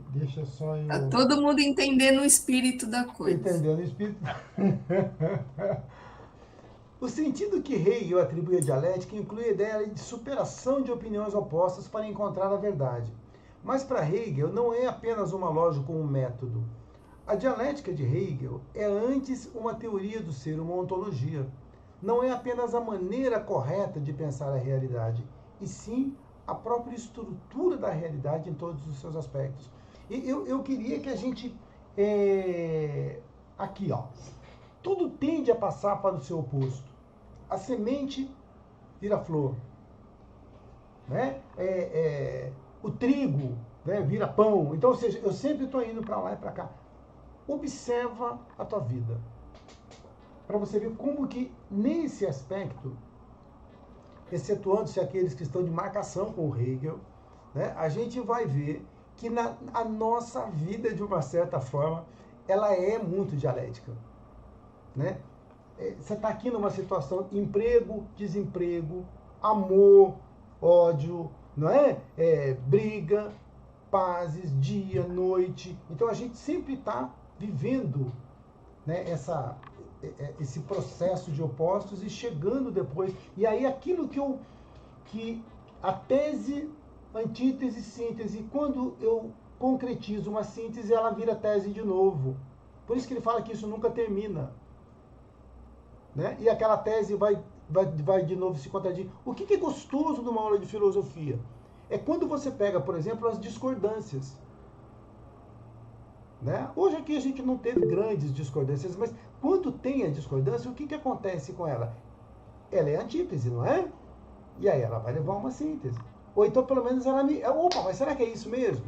Deixa só eu... Tá todo mundo entendendo o espírito da coisa. Entendendo o espírito. O sentido que Hegel atribui à dialética inclui a ideia de superação de opiniões opostas para encontrar a verdade. Mas para Hegel não é apenas uma lógica ou um método. A dialética de Hegel é antes uma teoria do ser, uma ontologia. Não é apenas a maneira correta de pensar a realidade, e sim a própria estrutura da realidade em todos os seus aspectos. E eu queria que a gente... aqui, ó. Tudo tende a passar para o seu oposto. A semente vira flor. Né? O trigo, né, vira pão. Então, ou seja, eu sempre estou indo para lá e para cá. Observa a tua vida. Para você ver como que, nesse aspecto, excetuando-se aqueles que estão de marcação com o Hegel, né, a gente vai ver que a nossa vida, de uma certa forma, ela é muito dialética. Né? Você está aqui numa situação emprego, desemprego, amor, ódio, não é? Briga, pazes, dia, noite. Então a gente sempre está vivendo, né, esse processo de opostos e chegando depois. E aí aquilo que a tese, antítese, síntese, quando eu concretizo uma síntese, ela vira tese de novo. Por isso que ele fala que isso nunca termina. Né? E aquela tese vai de novo se contradizer. O que é gostoso numa aula de filosofia? É quando você pega, por exemplo, as discordâncias. Né? Hoje aqui a gente não teve grandes discordâncias, mas quando tem a discordância, o que acontece com ela? Ela é antítese, não é? E aí ela vai levar uma síntese. Ou então, pelo menos, ela me... Opa, mas será que é isso mesmo?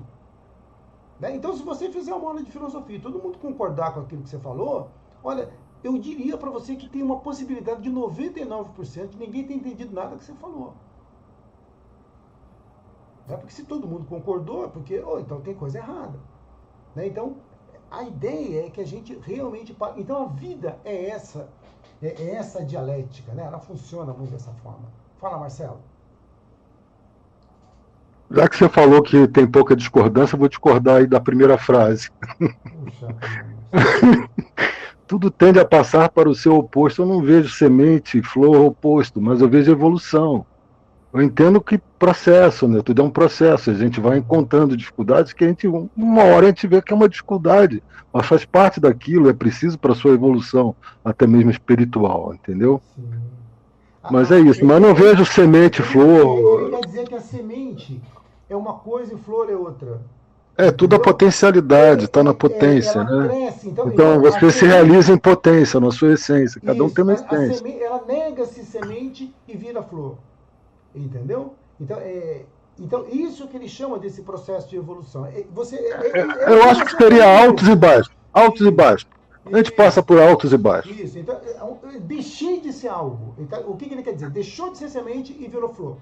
Né? Então, se você fizer uma aula de filosofia e todo mundo concordar com aquilo que você falou, olha, eu diria para você que tem uma possibilidade de 99% de ninguém ter entendido nada que você falou. Né? Porque se todo mundo concordou, é porque, então tem coisa errada. Né? Então, a ideia é que a gente realmente... Então, a vida é essa dialética, né? Ela funciona muito dessa forma. Fala, Marcelo. Já que você falou que tem pouca discordância, eu vou discordar aí da primeira frase. Puxa, Tudo tende a passar para o seu oposto. Eu não vejo semente, flor, oposto, mas eu vejo evolução. Eu entendo que processo, né? Tudo é um processo. A gente vai encontrando dificuldades que uma hora a gente vê que é uma dificuldade, mas faz parte daquilo, é preciso para a sua evolução, até mesmo espiritual, entendeu? Sim. Mas é isso, mas não vejo semente, flor. Ele quer dizer que a semente é uma coisa e flor é outra. Tudo a potencialidade, está na potência, ela né? cresce, então você se realiza em potência, na sua essência. Cada um tem uma essência. Ela nega-se semente e vira flor. Entendeu? Então, isso que ele chama desse processo de evolução. Eu acho que seria altos e baixos. Altos e baixos. A gente passa por altos e baixos. Isso. Então, deixei de ser algo. Então, o que ele quer dizer? Deixou de ser semente e virou flor.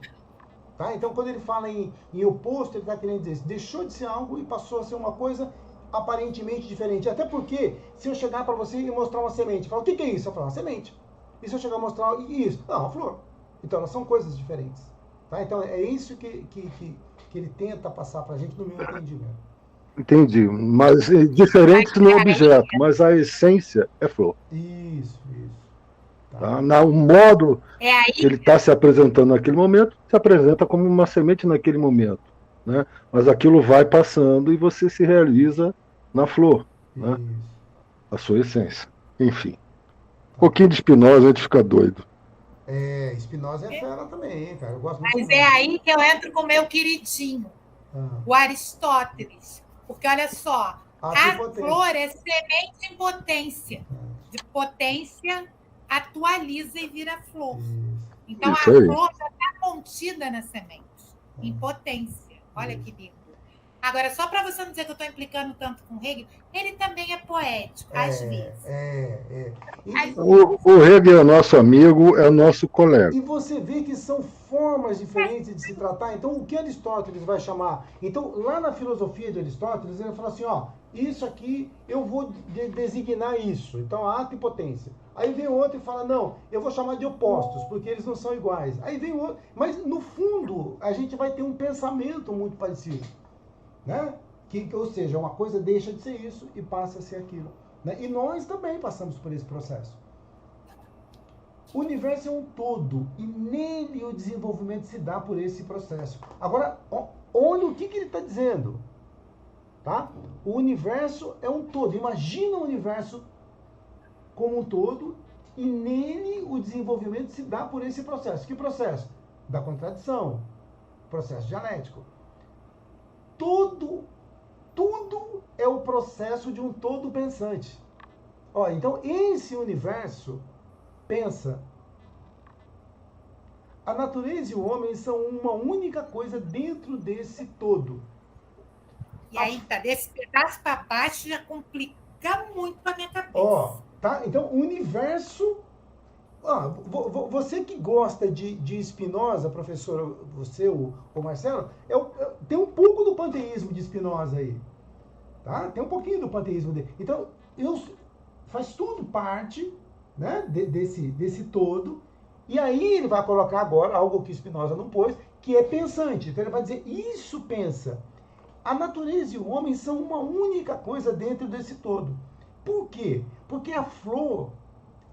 Tá? Então, quando ele fala em oposto, ele está querendo dizer isso. Deixou de ser algo e passou a ser uma coisa aparentemente diferente. Até porque, se eu chegar para você e mostrar uma semente, falar, o que é isso? Eu falo, uma semente. E se eu chegar a mostrar isso? Não, uma flor. Então, elas são coisas diferentes. Tá? Então, é isso que ele tenta passar para a gente no meu entendimento. Entendi. Mas diferentes no objeto, mas a essência é flor. Isso. Tá? O modo que ele está se apresentando naquele momento, se apresenta como uma semente naquele momento. Né? Mas aquilo vai passando e você se realiza na flor. Né? A sua essência. Enfim. Um pouquinho de Spinoza, a gente fica doido. Spinoza é fera também, hein, cara. Eu gosto muito Mas de é Spinoza. aí que eu entro com o meu queridinho, o Aristóteles. Porque, olha só, a flor é semente em potência. De potência, atualiza e vira flor. Então, a Isso aí. flor já está contida na semente, em potência. Olha que lindo. Agora, só para você não dizer que eu estou implicando tanto com Hegel, ele também é poético, às vezes. O Hegel é nosso amigo, é nosso colega. E você vê que são formas diferentes de se tratar. Então, o que Aristóteles vai chamar? Então, lá na filosofia de Aristóteles, ele fala assim, ó, isso aqui eu vou designar isso. Então, ato e potência. Aí vem outro e fala, não, eu vou chamar de opostos, porque eles não são iguais. Aí vem outro. Mas, no fundo, a gente vai ter um pensamento muito parecido. Né? Ou seja, uma coisa deixa de ser isso e passa a ser aquilo. Né? E nós também passamos por esse processo. O universo é um todo e nele o desenvolvimento se dá por esse processo. Agora, olha o que ele está dizendo. Tá? O universo é um todo. Imagina o universo como um todo e nele o desenvolvimento se dá por esse processo. Que processo? Da contradição. Processo dialético. Tudo é o processo de um todo pensante. Ó, então, esse universo pensa. A natureza e o homem são uma única coisa dentro desse todo. E aí, tá, desse pedaço para baixo já complica muito a minha cabeça. Ó, tá? Então, o universo... você que gosta de Spinoza, professor, você, o Marcelo, tem um pouco do panteísmo de Spinoza aí. Tá? Tem um pouquinho do panteísmo dele. Então, faz tudo parte, né, desse todo. E aí ele vai colocar agora algo que Spinoza não pôs, que é pensante. Então ele vai dizer, isso pensa. A natureza e o homem são uma única coisa dentro desse todo. Por quê? Porque a flor,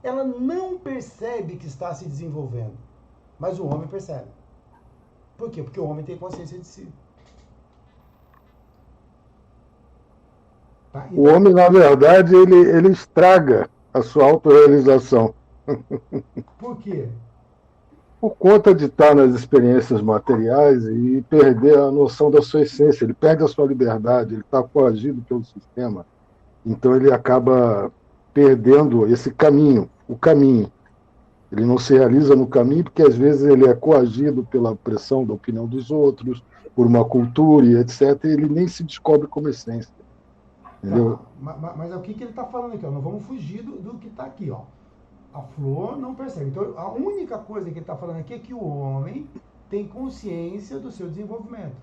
ela não percebe que está se desenvolvendo. Mas o homem percebe. Por quê? Porque o homem tem consciência de si. Tá? Então, o homem, na verdade, ele estraga a sua autorrealização. Por quê? Por conta de estar nas experiências materiais e perder a noção da sua essência. Ele perde a sua liberdade, ele está coagido pelo sistema. Então ele acaba perdendo esse caminho, o caminho. Ele não se realiza no caminho porque às vezes ele é coagido pela pressão da opinião dos outros, por uma cultura e etc. E ele nem se descobre como essência. Entendeu? Mas é o que ele está falando aqui, ó. Não vamos fugir do que está aqui, ó. A flor não percebe. Então, a única coisa que ele está falando aqui é que o homem tem consciência do seu desenvolvimento.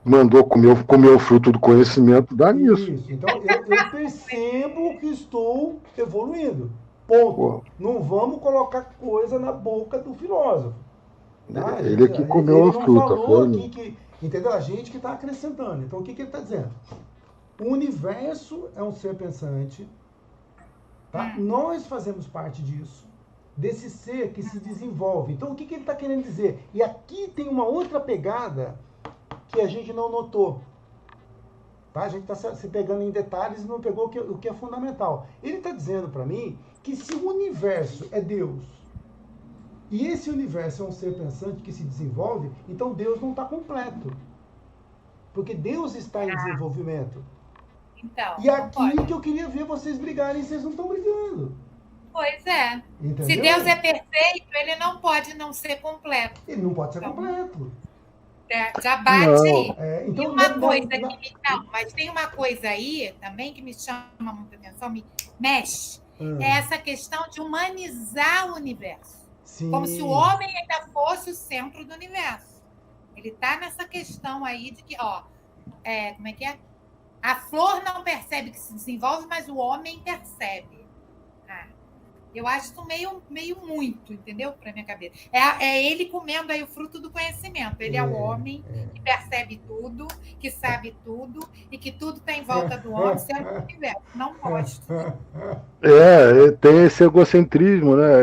Mandou comer o fruto do conhecimento, dá nisso. Isso. Então, eu percebo que estou evoluindo. Ponto. Pô. Não vamos colocar coisa na boca do filósofo. Tá? Ele que comeu a fruta. Falou aqui entendeu? A gente que está acrescentando. Então, o que ele está dizendo? O universo é um ser pensante. Tá? Nós fazemos parte disso. Desse ser que se desenvolve. Então, o que ele está querendo dizer? E aqui tem uma outra pegada que a gente não notou. Tá? A gente está se pegando em detalhes e não pegou o que é fundamental. Ele está dizendo para mim que se o universo é Deus, e esse universo é um ser pensante que se desenvolve, então Deus não está completo. Porque Deus está em desenvolvimento. Então, e aqui que eu queria ver vocês brigarem, vocês não estão brigando. Pois é. Entendeu? Se Deus é perfeito, ele não pode não ser completo. Ele não pode ser completo. Já bate aí. Então, e uma coisa que mas tem uma coisa aí também que me chama muita atenção, me mexe, é essa questão de humanizar o universo. Sim. Como se o homem ainda fosse o centro do universo. Ele está nessa questão aí de que, como é que é? A flor não percebe que se desenvolve, mas o homem percebe. Eu acho isso meio muito, entendeu? Para minha cabeça. É ele comendo aí o fruto do conhecimento. Ele é o homem que percebe tudo, que sabe tudo, e que tudo está em volta do homem, certo? O universo. Não gosto. Tem esse egocentrismo, né?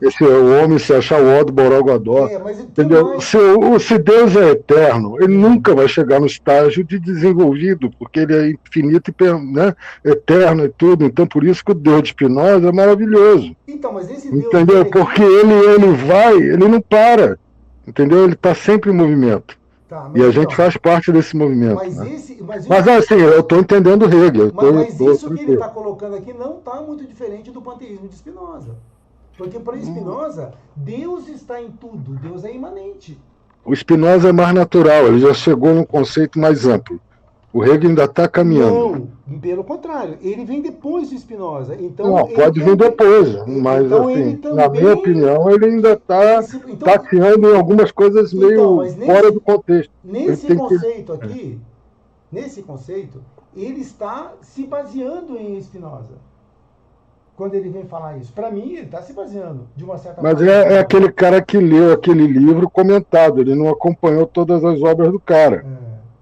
esse homem se achar o ó do Borogodó. Mas Entendeu? Se Deus é eterno, ele nunca vai chegar no estágio de desenvolvido, porque ele é infinito e, né, eterno e tudo. Então, por isso que o Deus de Spinoza é maravilhoso. Então, mas esse Deus... Entendeu? Porque ele não para. Entendeu? Ele está sempre em movimento. Tá, e a gente faz parte desse movimento. Mas, né? mas assim, eu estou entendendo Hegel. Mas isso que ele está colocando aqui não está muito diferente do panteísmo de Spinoza. Porque para Spinoza, Deus está em tudo, Deus é imanente. O Spinoza é mais natural, ele já chegou num conceito mais amplo. O Hegel ainda está caminhando. Não, pelo contrário, ele vem depois de Spinoza. Então, não, pode vir depois, mas então, assim, também, na minha opinião, ele ainda está tateando em algumas coisas meio fora do contexto. Nesse conceito aqui, nesse conceito, ele está se baseando em Spinoza. Quando ele vem falar isso. Para mim, ele está se baseando, de uma certa forma. Mas é aquele cara que leu aquele livro comentado, ele não acompanhou todas as obras do cara.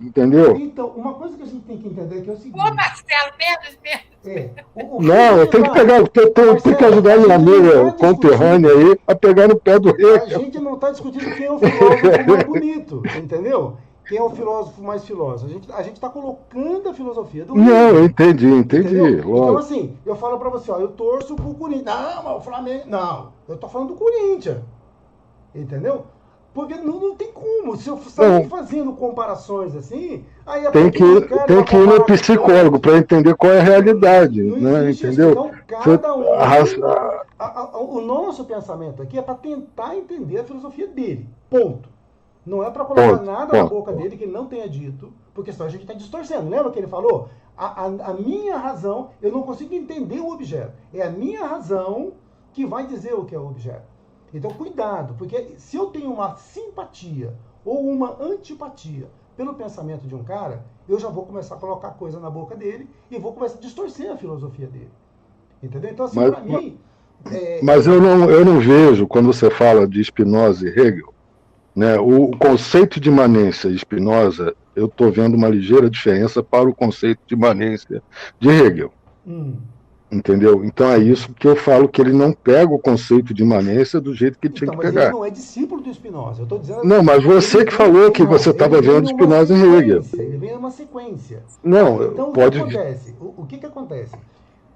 Entendeu? Então, uma coisa que a gente tem que entender que é o seguinte... Ô, Marcelo, menos. Não, eu tenho que pegar, tem que ajudar a minha amiga conterrânea aí a pegar no pé do rei. A gente não está discutindo quem é o filósofo mais bonito, entendeu? Quem é o filósofo mais filósofo? A gente está colocando a filosofia do Não, eu entendi. Então, assim, eu falo para você, ó, eu torço pro Corinthians. Não, mas o Flamengo... Não, eu tô falando do Corinthians. Entendeu? Porque não tem como. Se eu sair fazendo comparações assim... Aí tem que ir no psicólogo para entender qual é a realidade. Né? Entendeu? Então, cada um... O nosso pensamento aqui é para tentar entender a filosofia dele. Ponto. Não é para colocar nada na boca dele que ele não tenha dito, porque senão a gente está distorcendo. Lembra que ele falou? A minha razão, eu não consigo entender o objeto. É a minha razão que vai dizer o que é o objeto. Então, cuidado, porque se eu tenho uma simpatia ou uma antipatia pelo pensamento de um cara, eu já vou começar a colocar coisa na boca dele e vou começar a distorcer a filosofia dele. Entendeu? Então, assim, para mim... Mas eu não vejo, quando você fala de Spinoza e Hegel, né, o conceito de imanência de Spinoza, eu estou vendo uma ligeira diferença para o conceito de imanência de Hegel. Entendeu? Então é isso que eu falo, que ele não pega o conceito de imanência do jeito que ele tinha que pegar. Mas ele não é discípulo do Spinoza. Eu tô dizendo não, mas você que falou que você estava vendo Spinoza e Hegel. Ele vem numa sequência. Não, então, pode... o que acontece?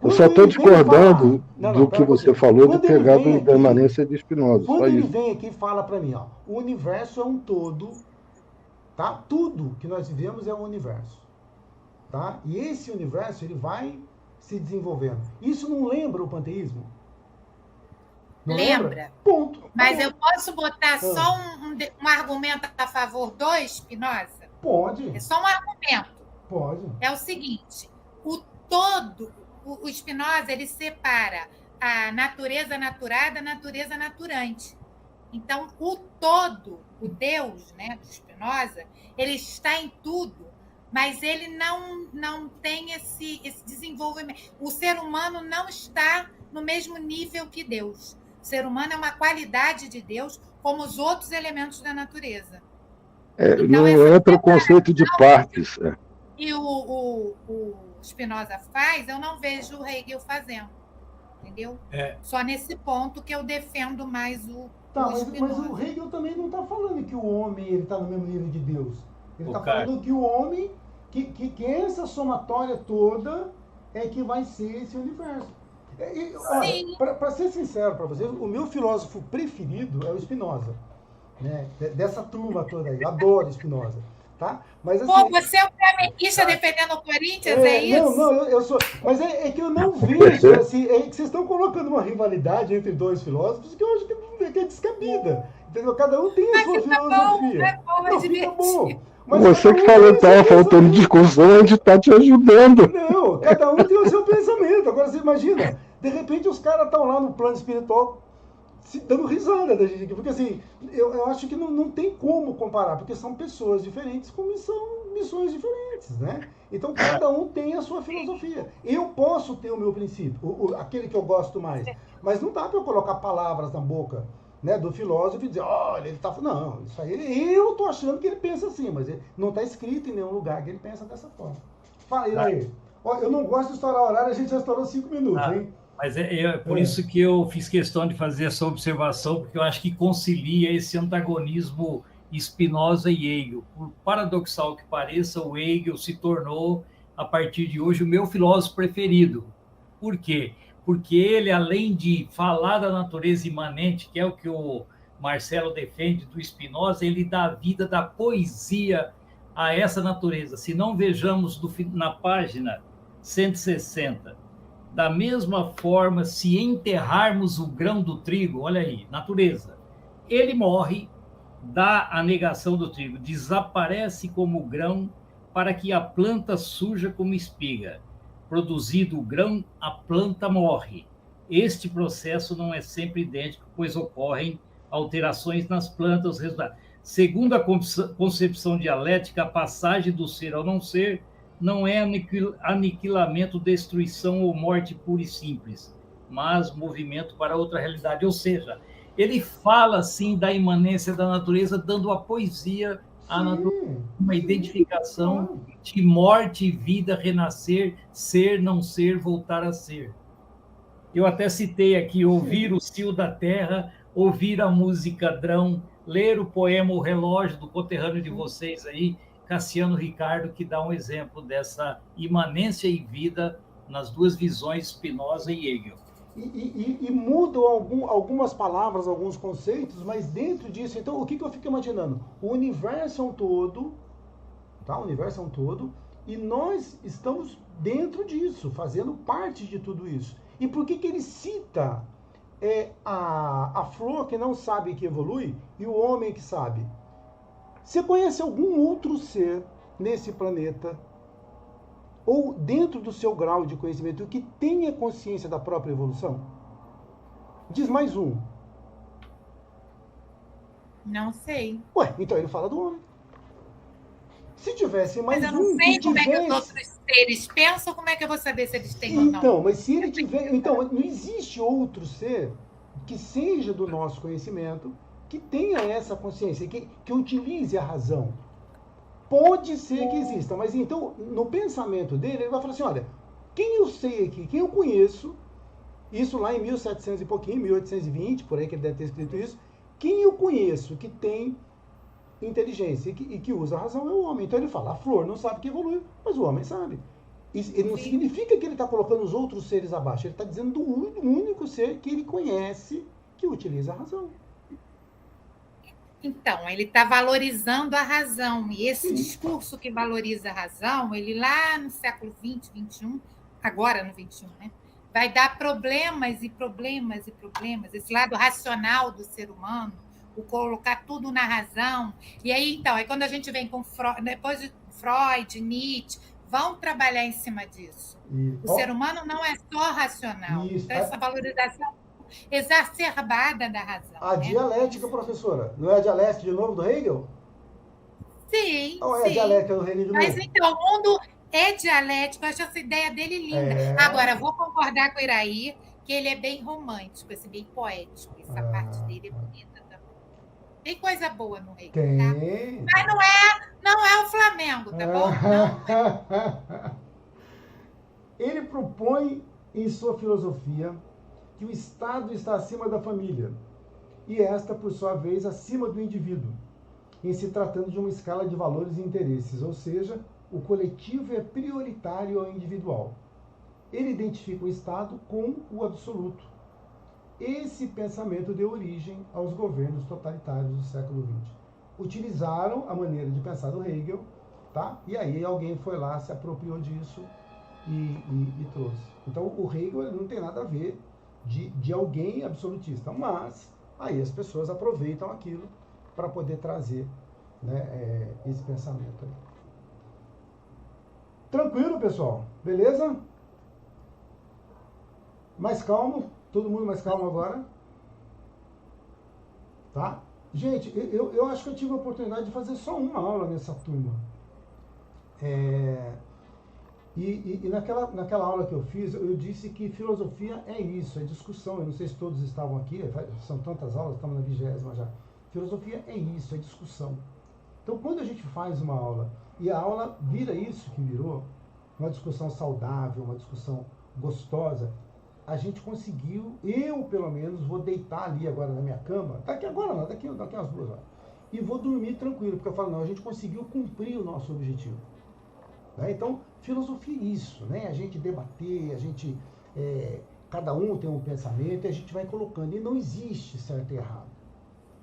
Eu só estou discordando do que você falou de pegar da imanência de Spinoza. Quando ele vem aqui e fala para mim, ó, o universo é um todo, tá? Tudo que nós vivemos é um universo, tá? E esse universo ele vai se desenvolvendo. Isso não lembra o panteísmo? Não lembra? Ponto. Mas eu posso botar só um argumento a favor do Spinoza? Pode. É só um argumento. Pode. É o seguinte, o todo... O Spinoza, ele separa a natureza naturada da natureza naturante. Então, o todo, o Deus, né, do Spinoza, ele está em tudo, mas ele não tem esse desenvolvimento. O ser humano não está no mesmo nível que Deus. O ser humano é uma qualidade de Deus, como os outros elementos da natureza. Então, não entra o conceito de partes. E o Spinoza faz, eu não vejo o Hegel fazendo, entendeu? Só nesse ponto que eu defendo mais o Spinoza. Mas o Hegel também não está falando que o homem está no mesmo nível de Deus. Ele está falando que o homem, que essa somatória toda é que vai ser esse universo. Para ser sincero para vocês, o meu filósofo preferido é o Spinoza, né? Dessa turma toda aí. Adoro Spinoza. Tá? Mas, assim, você é um flamenguista defendendo o Corinthians, é isso? Não, eu sou. Mas é que eu não vejo, assim, é que vocês estão colocando uma rivalidade entre dois filósofos que eu acho que é descabida. Entendeu? Cada um tem a sua filosofia. Fica bom. Mas você que falou que estava faltando discussão, a gente está te ajudando. Não, cada um tem o seu pensamento. Agora você imagina, de repente os caras estão lá no plano espiritual dando risada da gente aqui, porque assim, eu acho que não tem como comparar, porque são pessoas diferentes com missões diferentes, né? Então cada um tem a sua filosofia. Eu posso ter o meu princípio, aquele que eu gosto mais, mas não dá para eu colocar palavras na boca, né, do filósofo e dizer, olha, ele tá... Não, isso aí eu tô achando que ele pensa assim, mas não está escrito em nenhum lugar que ele pensa dessa forma. Fala aí. Ó, eu não gosto de estourar horário, a gente já estourou 5 minutos, hein? Mas é por isso que eu fiz questão de fazer essa observação, porque eu acho que concilia esse antagonismo Spinoza e Hegel. Por paradoxal que pareça, o Hegel se tornou, a partir de hoje, o meu filósofo preferido. Por quê? Porque ele, além de falar da natureza imanente, que é o que o Marcelo defende do Spinoza, ele dá a vida da poesia a essa natureza. Se não vejamos na página 160, da mesma forma, se enterrarmos o grão do trigo, olha aí, natureza, ele morre, dá a negação do trigo, desaparece como grão para que a planta surja como espiga. Produzido o grão, a planta morre. Este processo não é sempre idêntico, pois ocorrem alterações nas plantas. Segundo a concepção dialética, a passagem do ser ao não ser não é aniquilamento, destruição ou morte pura e simples, mas movimento para outra realidade. Ou seja, ele fala, assim, da imanência da natureza, dando a poesia à natureza, uma identificação de morte e vida, renascer, ser, não ser, voltar a ser. Eu até citei aqui, ouvir o cio da terra, ouvir a música drão, ler o poema O Relógio, do conterrâneo de vocês aí, Cassiano Ricardo, que dá um exemplo dessa imanência e vida nas duas visões, Spinoza e Hegel. E mudam algumas palavras, alguns conceitos, mas dentro disso, então, o que eu fico imaginando? O universo é um todo, tá? O universo é um todo, e nós estamos dentro disso, fazendo parte de tudo isso. E por que ele cita a flor que não sabe que evolui e o homem que sabe? Você conhece algum outro ser nesse planeta, ou dentro do seu grau de conhecimento, que tenha consciência da própria evolução? Diz mais um. Não sei. Ué, então ele fala do homem. Se tivesse mais um... Mas eu não sei como é que os outros seres pensam, como é que eu vou saber se eles têm ou não? Então, mas se ele tiver... Então, não existe outro ser que seja do nosso conhecimento, que tenha essa consciência, que utilize a razão. Pode ser que exista, mas então, no pensamento dele, ele vai falar assim, olha, quem eu sei aqui, quem eu conheço, isso lá em 1700 e pouquinho, 1820, por aí que ele deve ter escrito isso, quem eu conheço que tem inteligência e que usa a razão é o homem. Então ele fala, a flor não sabe que evolui, mas o homem sabe. Ele não significa que ele está colocando os outros seres abaixo, ele está dizendo do único ser que ele conhece que utiliza a razão. Então, ele está valorizando a razão, e esse discurso que valoriza a razão, ele lá no século XX, XXI, agora no XXI, né, vai dar problemas e problemas e problemas, esse lado racional do ser humano, o colocar tudo na razão. E aí, então, quando a gente vem com Freud, depois de Freud, Nietzsche, vão trabalhar em cima disso. O ser humano não é só racional. Isso. Então, essa valorização exacerbada da razão. A dialética, professora, não é a dialética de novo do Hegel? Sim, Ou é sim. a dialética do Hegel de novo? Mas então, o mundo é dialético, eu acho essa ideia dele linda. Agora, vou concordar com o Iraí, que ele é bem romântico, assim, bem poético. Essa parte dele é bonita também. Tem coisa boa no Hegel, tá? Mas não é o Flamengo, tá bom? Não. Ele propõe em sua filosofia que o Estado está acima da família e esta, por sua vez, acima do indivíduo, em se tratando de uma escala de valores e interesses, ou seja, o coletivo é prioritário ao individual. Ele identifica o Estado com o absoluto. Esse pensamento deu origem aos governos totalitários do século XX. Utilizaram a maneira de pensar do Hegel, tá? E aí alguém foi lá, se apropriou disso e trouxe. Então o Hegel não tem nada a ver de alguém absolutista, mas aí as pessoas aproveitam aquilo para poder trazer, né, esse pensamento aí. Tranquilo, pessoal? Beleza? Mais calmo? Todo mundo mais calmo agora? Tá? Gente, eu acho que eu tive a oportunidade de fazer só uma aula nessa turma. E naquela aula que eu fiz, eu disse que filosofia é isso, é discussão. Eu não sei se todos estavam aqui, são tantas aulas, estamos na 20ª já. Filosofia é isso, é discussão. Então, quando a gente faz uma aula, e a aula vira isso que virou, uma discussão saudável, uma discussão gostosa, a gente conseguiu, eu pelo menos vou deitar ali agora na minha cama, daqui agora não, daqui umas 2 horas, e vou dormir tranquilo, porque eu falo, não, a gente conseguiu cumprir o nosso objetivo. Né? Então, filosofia é isso, né? A gente debater, a gente, cada um tem um pensamento e a gente vai colocando, e não existe certo e errado,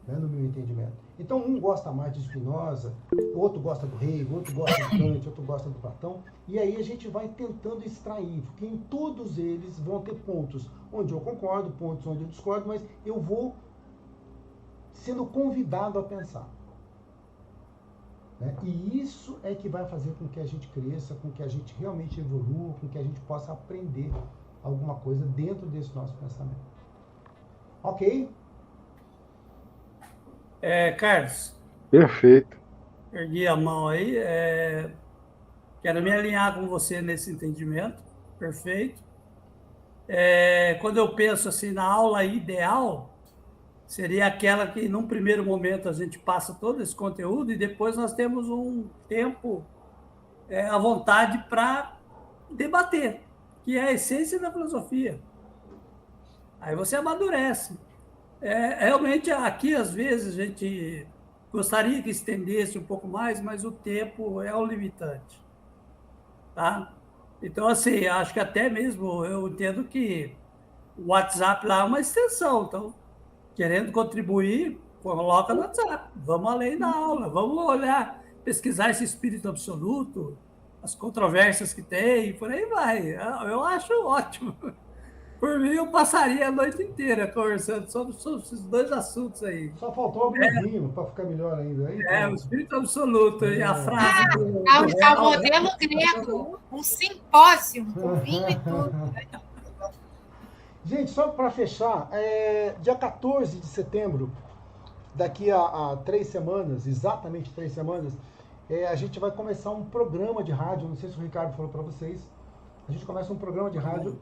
né, no meu entendimento. Então, um gosta mais de Spinoza, outro gosta do Hegel, outro gosta do Kant, outro gosta do Platão, e aí a gente vai tentando extrair, porque em todos eles vão ter pontos onde eu concordo, pontos onde eu discordo, mas eu vou sendo convidado a pensar. Né? E isso é que vai fazer com que a gente cresça, com que a gente realmente evolua, com que a gente possa aprender alguma coisa dentro desse nosso pensamento. Ok? Carlos, Perfeito. ergui a mão aí. Quero me alinhar com você nesse entendimento. Perfeito. Quando eu penso assim na aula ideal, seria aquela que, num primeiro momento, a gente passa todo esse conteúdo e depois nós temos um tempo à vontade para debater, que é a essência da filosofia. Aí você amadurece. Realmente, aqui, às vezes, a gente gostaria que estendesse um pouco mais, mas o tempo é o limitante. Tá? Então, assim, acho que até mesmo eu entendo que o WhatsApp lá é uma extensão. Então, querendo contribuir, coloca no WhatsApp. Vamos além da aula, vamos olhar, pesquisar esse espírito absoluto, as controvérsias que tem, por aí vai. Eu acho ótimo. Por mim, eu passaria a noite inteira conversando sobre esses 2 assuntos aí. Só faltou algum vinho para ficar melhor ainda. Aí, o espírito absoluto e a frase ao modelo grego, um simpósio com vinho e tudo. Gente, só para fechar, dia 14 de setembro, daqui a 3 semanas, exatamente 3 semanas, a gente vai começar um programa de rádio, não sei se o Ricardo falou para vocês, a gente começa um programa de rádio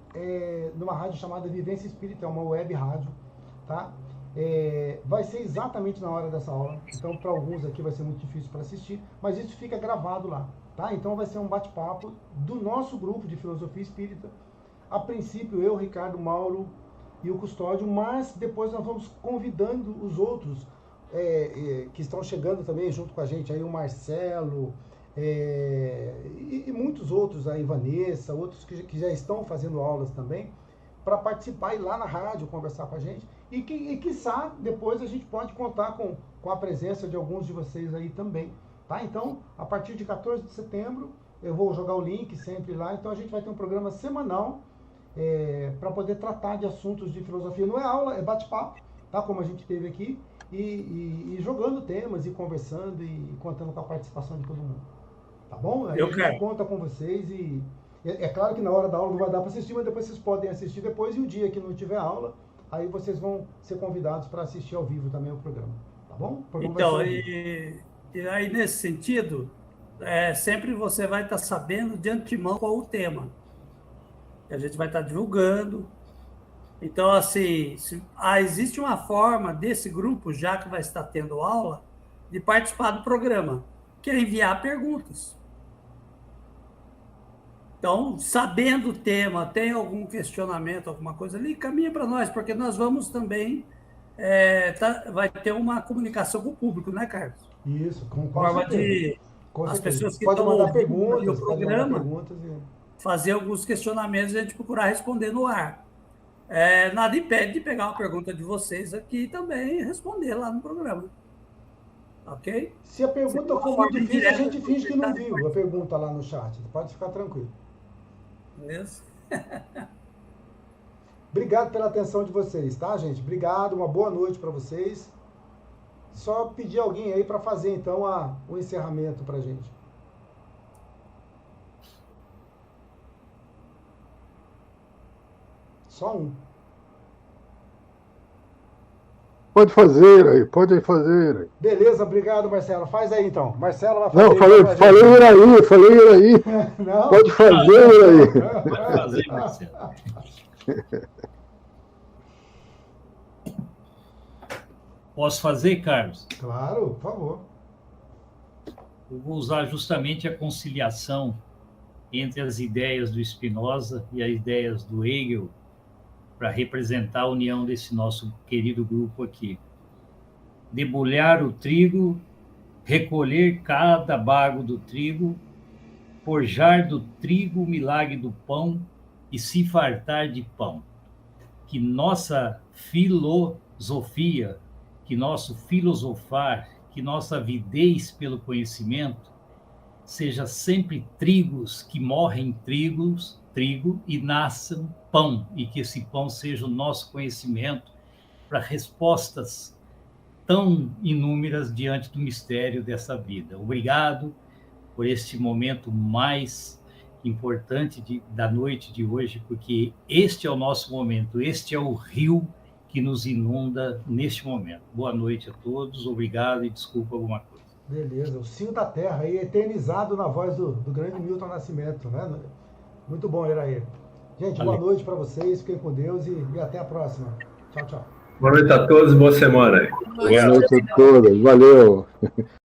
numa rádio chamada Vivência Espírita, é uma web rádio, tá? Vai ser exatamente na hora dessa aula, então para alguns aqui vai ser muito difícil para assistir, mas isso fica gravado lá, tá? Então vai ser um bate-papo do nosso grupo de Filosofia Espírita. A princípio, eu, Ricardo, Mauro e o Custódio, mas depois nós vamos convidando os outros que estão chegando também junto com a gente, aí o Marcelo e muitos outros, a Vanessa, outros que já estão fazendo aulas também, para participar e ir lá na rádio conversar com a gente. E quiçá, depois a gente pode contar com a presença de alguns de vocês aí também. Tá? Então, a partir de 14 de setembro, eu vou jogar o link sempre lá, então a gente vai ter um programa semanal para poder tratar de assuntos de filosofia. Não é aula, é bate-papo, tá? Como a gente teve aqui, e jogando temas, e conversando, e contando com a participação de todo mundo. Tá bom? Aí a gente conta com vocês, e é claro que na hora da aula não vai dar para assistir, mas depois vocês podem assistir depois, e o dia que não tiver aula, aí vocês vão ser convidados para assistir ao vivo também o programa. Tá bom? Então, e aí nesse sentido, sempre você vai estar sabendo de antemão qual o tema. A gente vai estar divulgando. Então, assim, existe uma forma desse grupo, já que vai estar tendo aula, de participar do programa, que é enviar perguntas. Então, sabendo o tema, tem algum questionamento, alguma coisa ali, caminha para nós, porque nós vamos também, vai ter uma comunicação com o público, né, Carlos? Isso, com forma certeza. As pessoas que pode estão mandar perguntas, o programa, e fazer alguns questionamentos e a gente procurar responder no ar. Nada impede de pegar uma pergunta de vocês aqui e também responder lá no programa. Ok? Se a pergunta for muito difícil, a gente finge que não viu a pergunta lá no chat. Pode ficar tranquilo. Beleza? Obrigado pela atenção de vocês, tá, gente? Obrigado, uma boa noite para vocês. Só pedir alguém aí para fazer, então, o encerramento para a gente. Só um. Pode fazer aí, pode fazer aí. Beleza, obrigado, Marcelo. Faz aí, então. Marcelo vai fazer. Não, falei aí. Não? Pode fazer aí. Pode fazer, Marcelo. Posso fazer, Carlos? Claro, por favor. Eu vou usar justamente a conciliação entre as ideias do Spinoza e as ideias do Hegel para representar a união desse nosso querido grupo aqui. Debulhar o trigo, recolher cada bago do trigo, forjar do trigo o milagre do pão e se fartar de pão. Que nossa filosofia, que nosso filosofar, que nossa avidez pelo conhecimento seja sempre trigos que morrem trigo e nasçam pão, e que esse pão seja o nosso conhecimento para respostas tão inúmeras diante do mistério dessa vida. Obrigado por este momento mais importante da noite de hoje, porque este é o nosso momento, este é o rio que nos inunda neste momento. Boa noite a todos, obrigado e desculpa alguma coisa. Beleza, o cio da terra aí, eternizado na voz do grande Milton Nascimento, né? Muito bom, Iraí. Gente, boa noite para vocês, fiquem com Deus e até a próxima. Tchau, tchau. Boa noite a todos, boa semana. Boa noite a todos, valeu.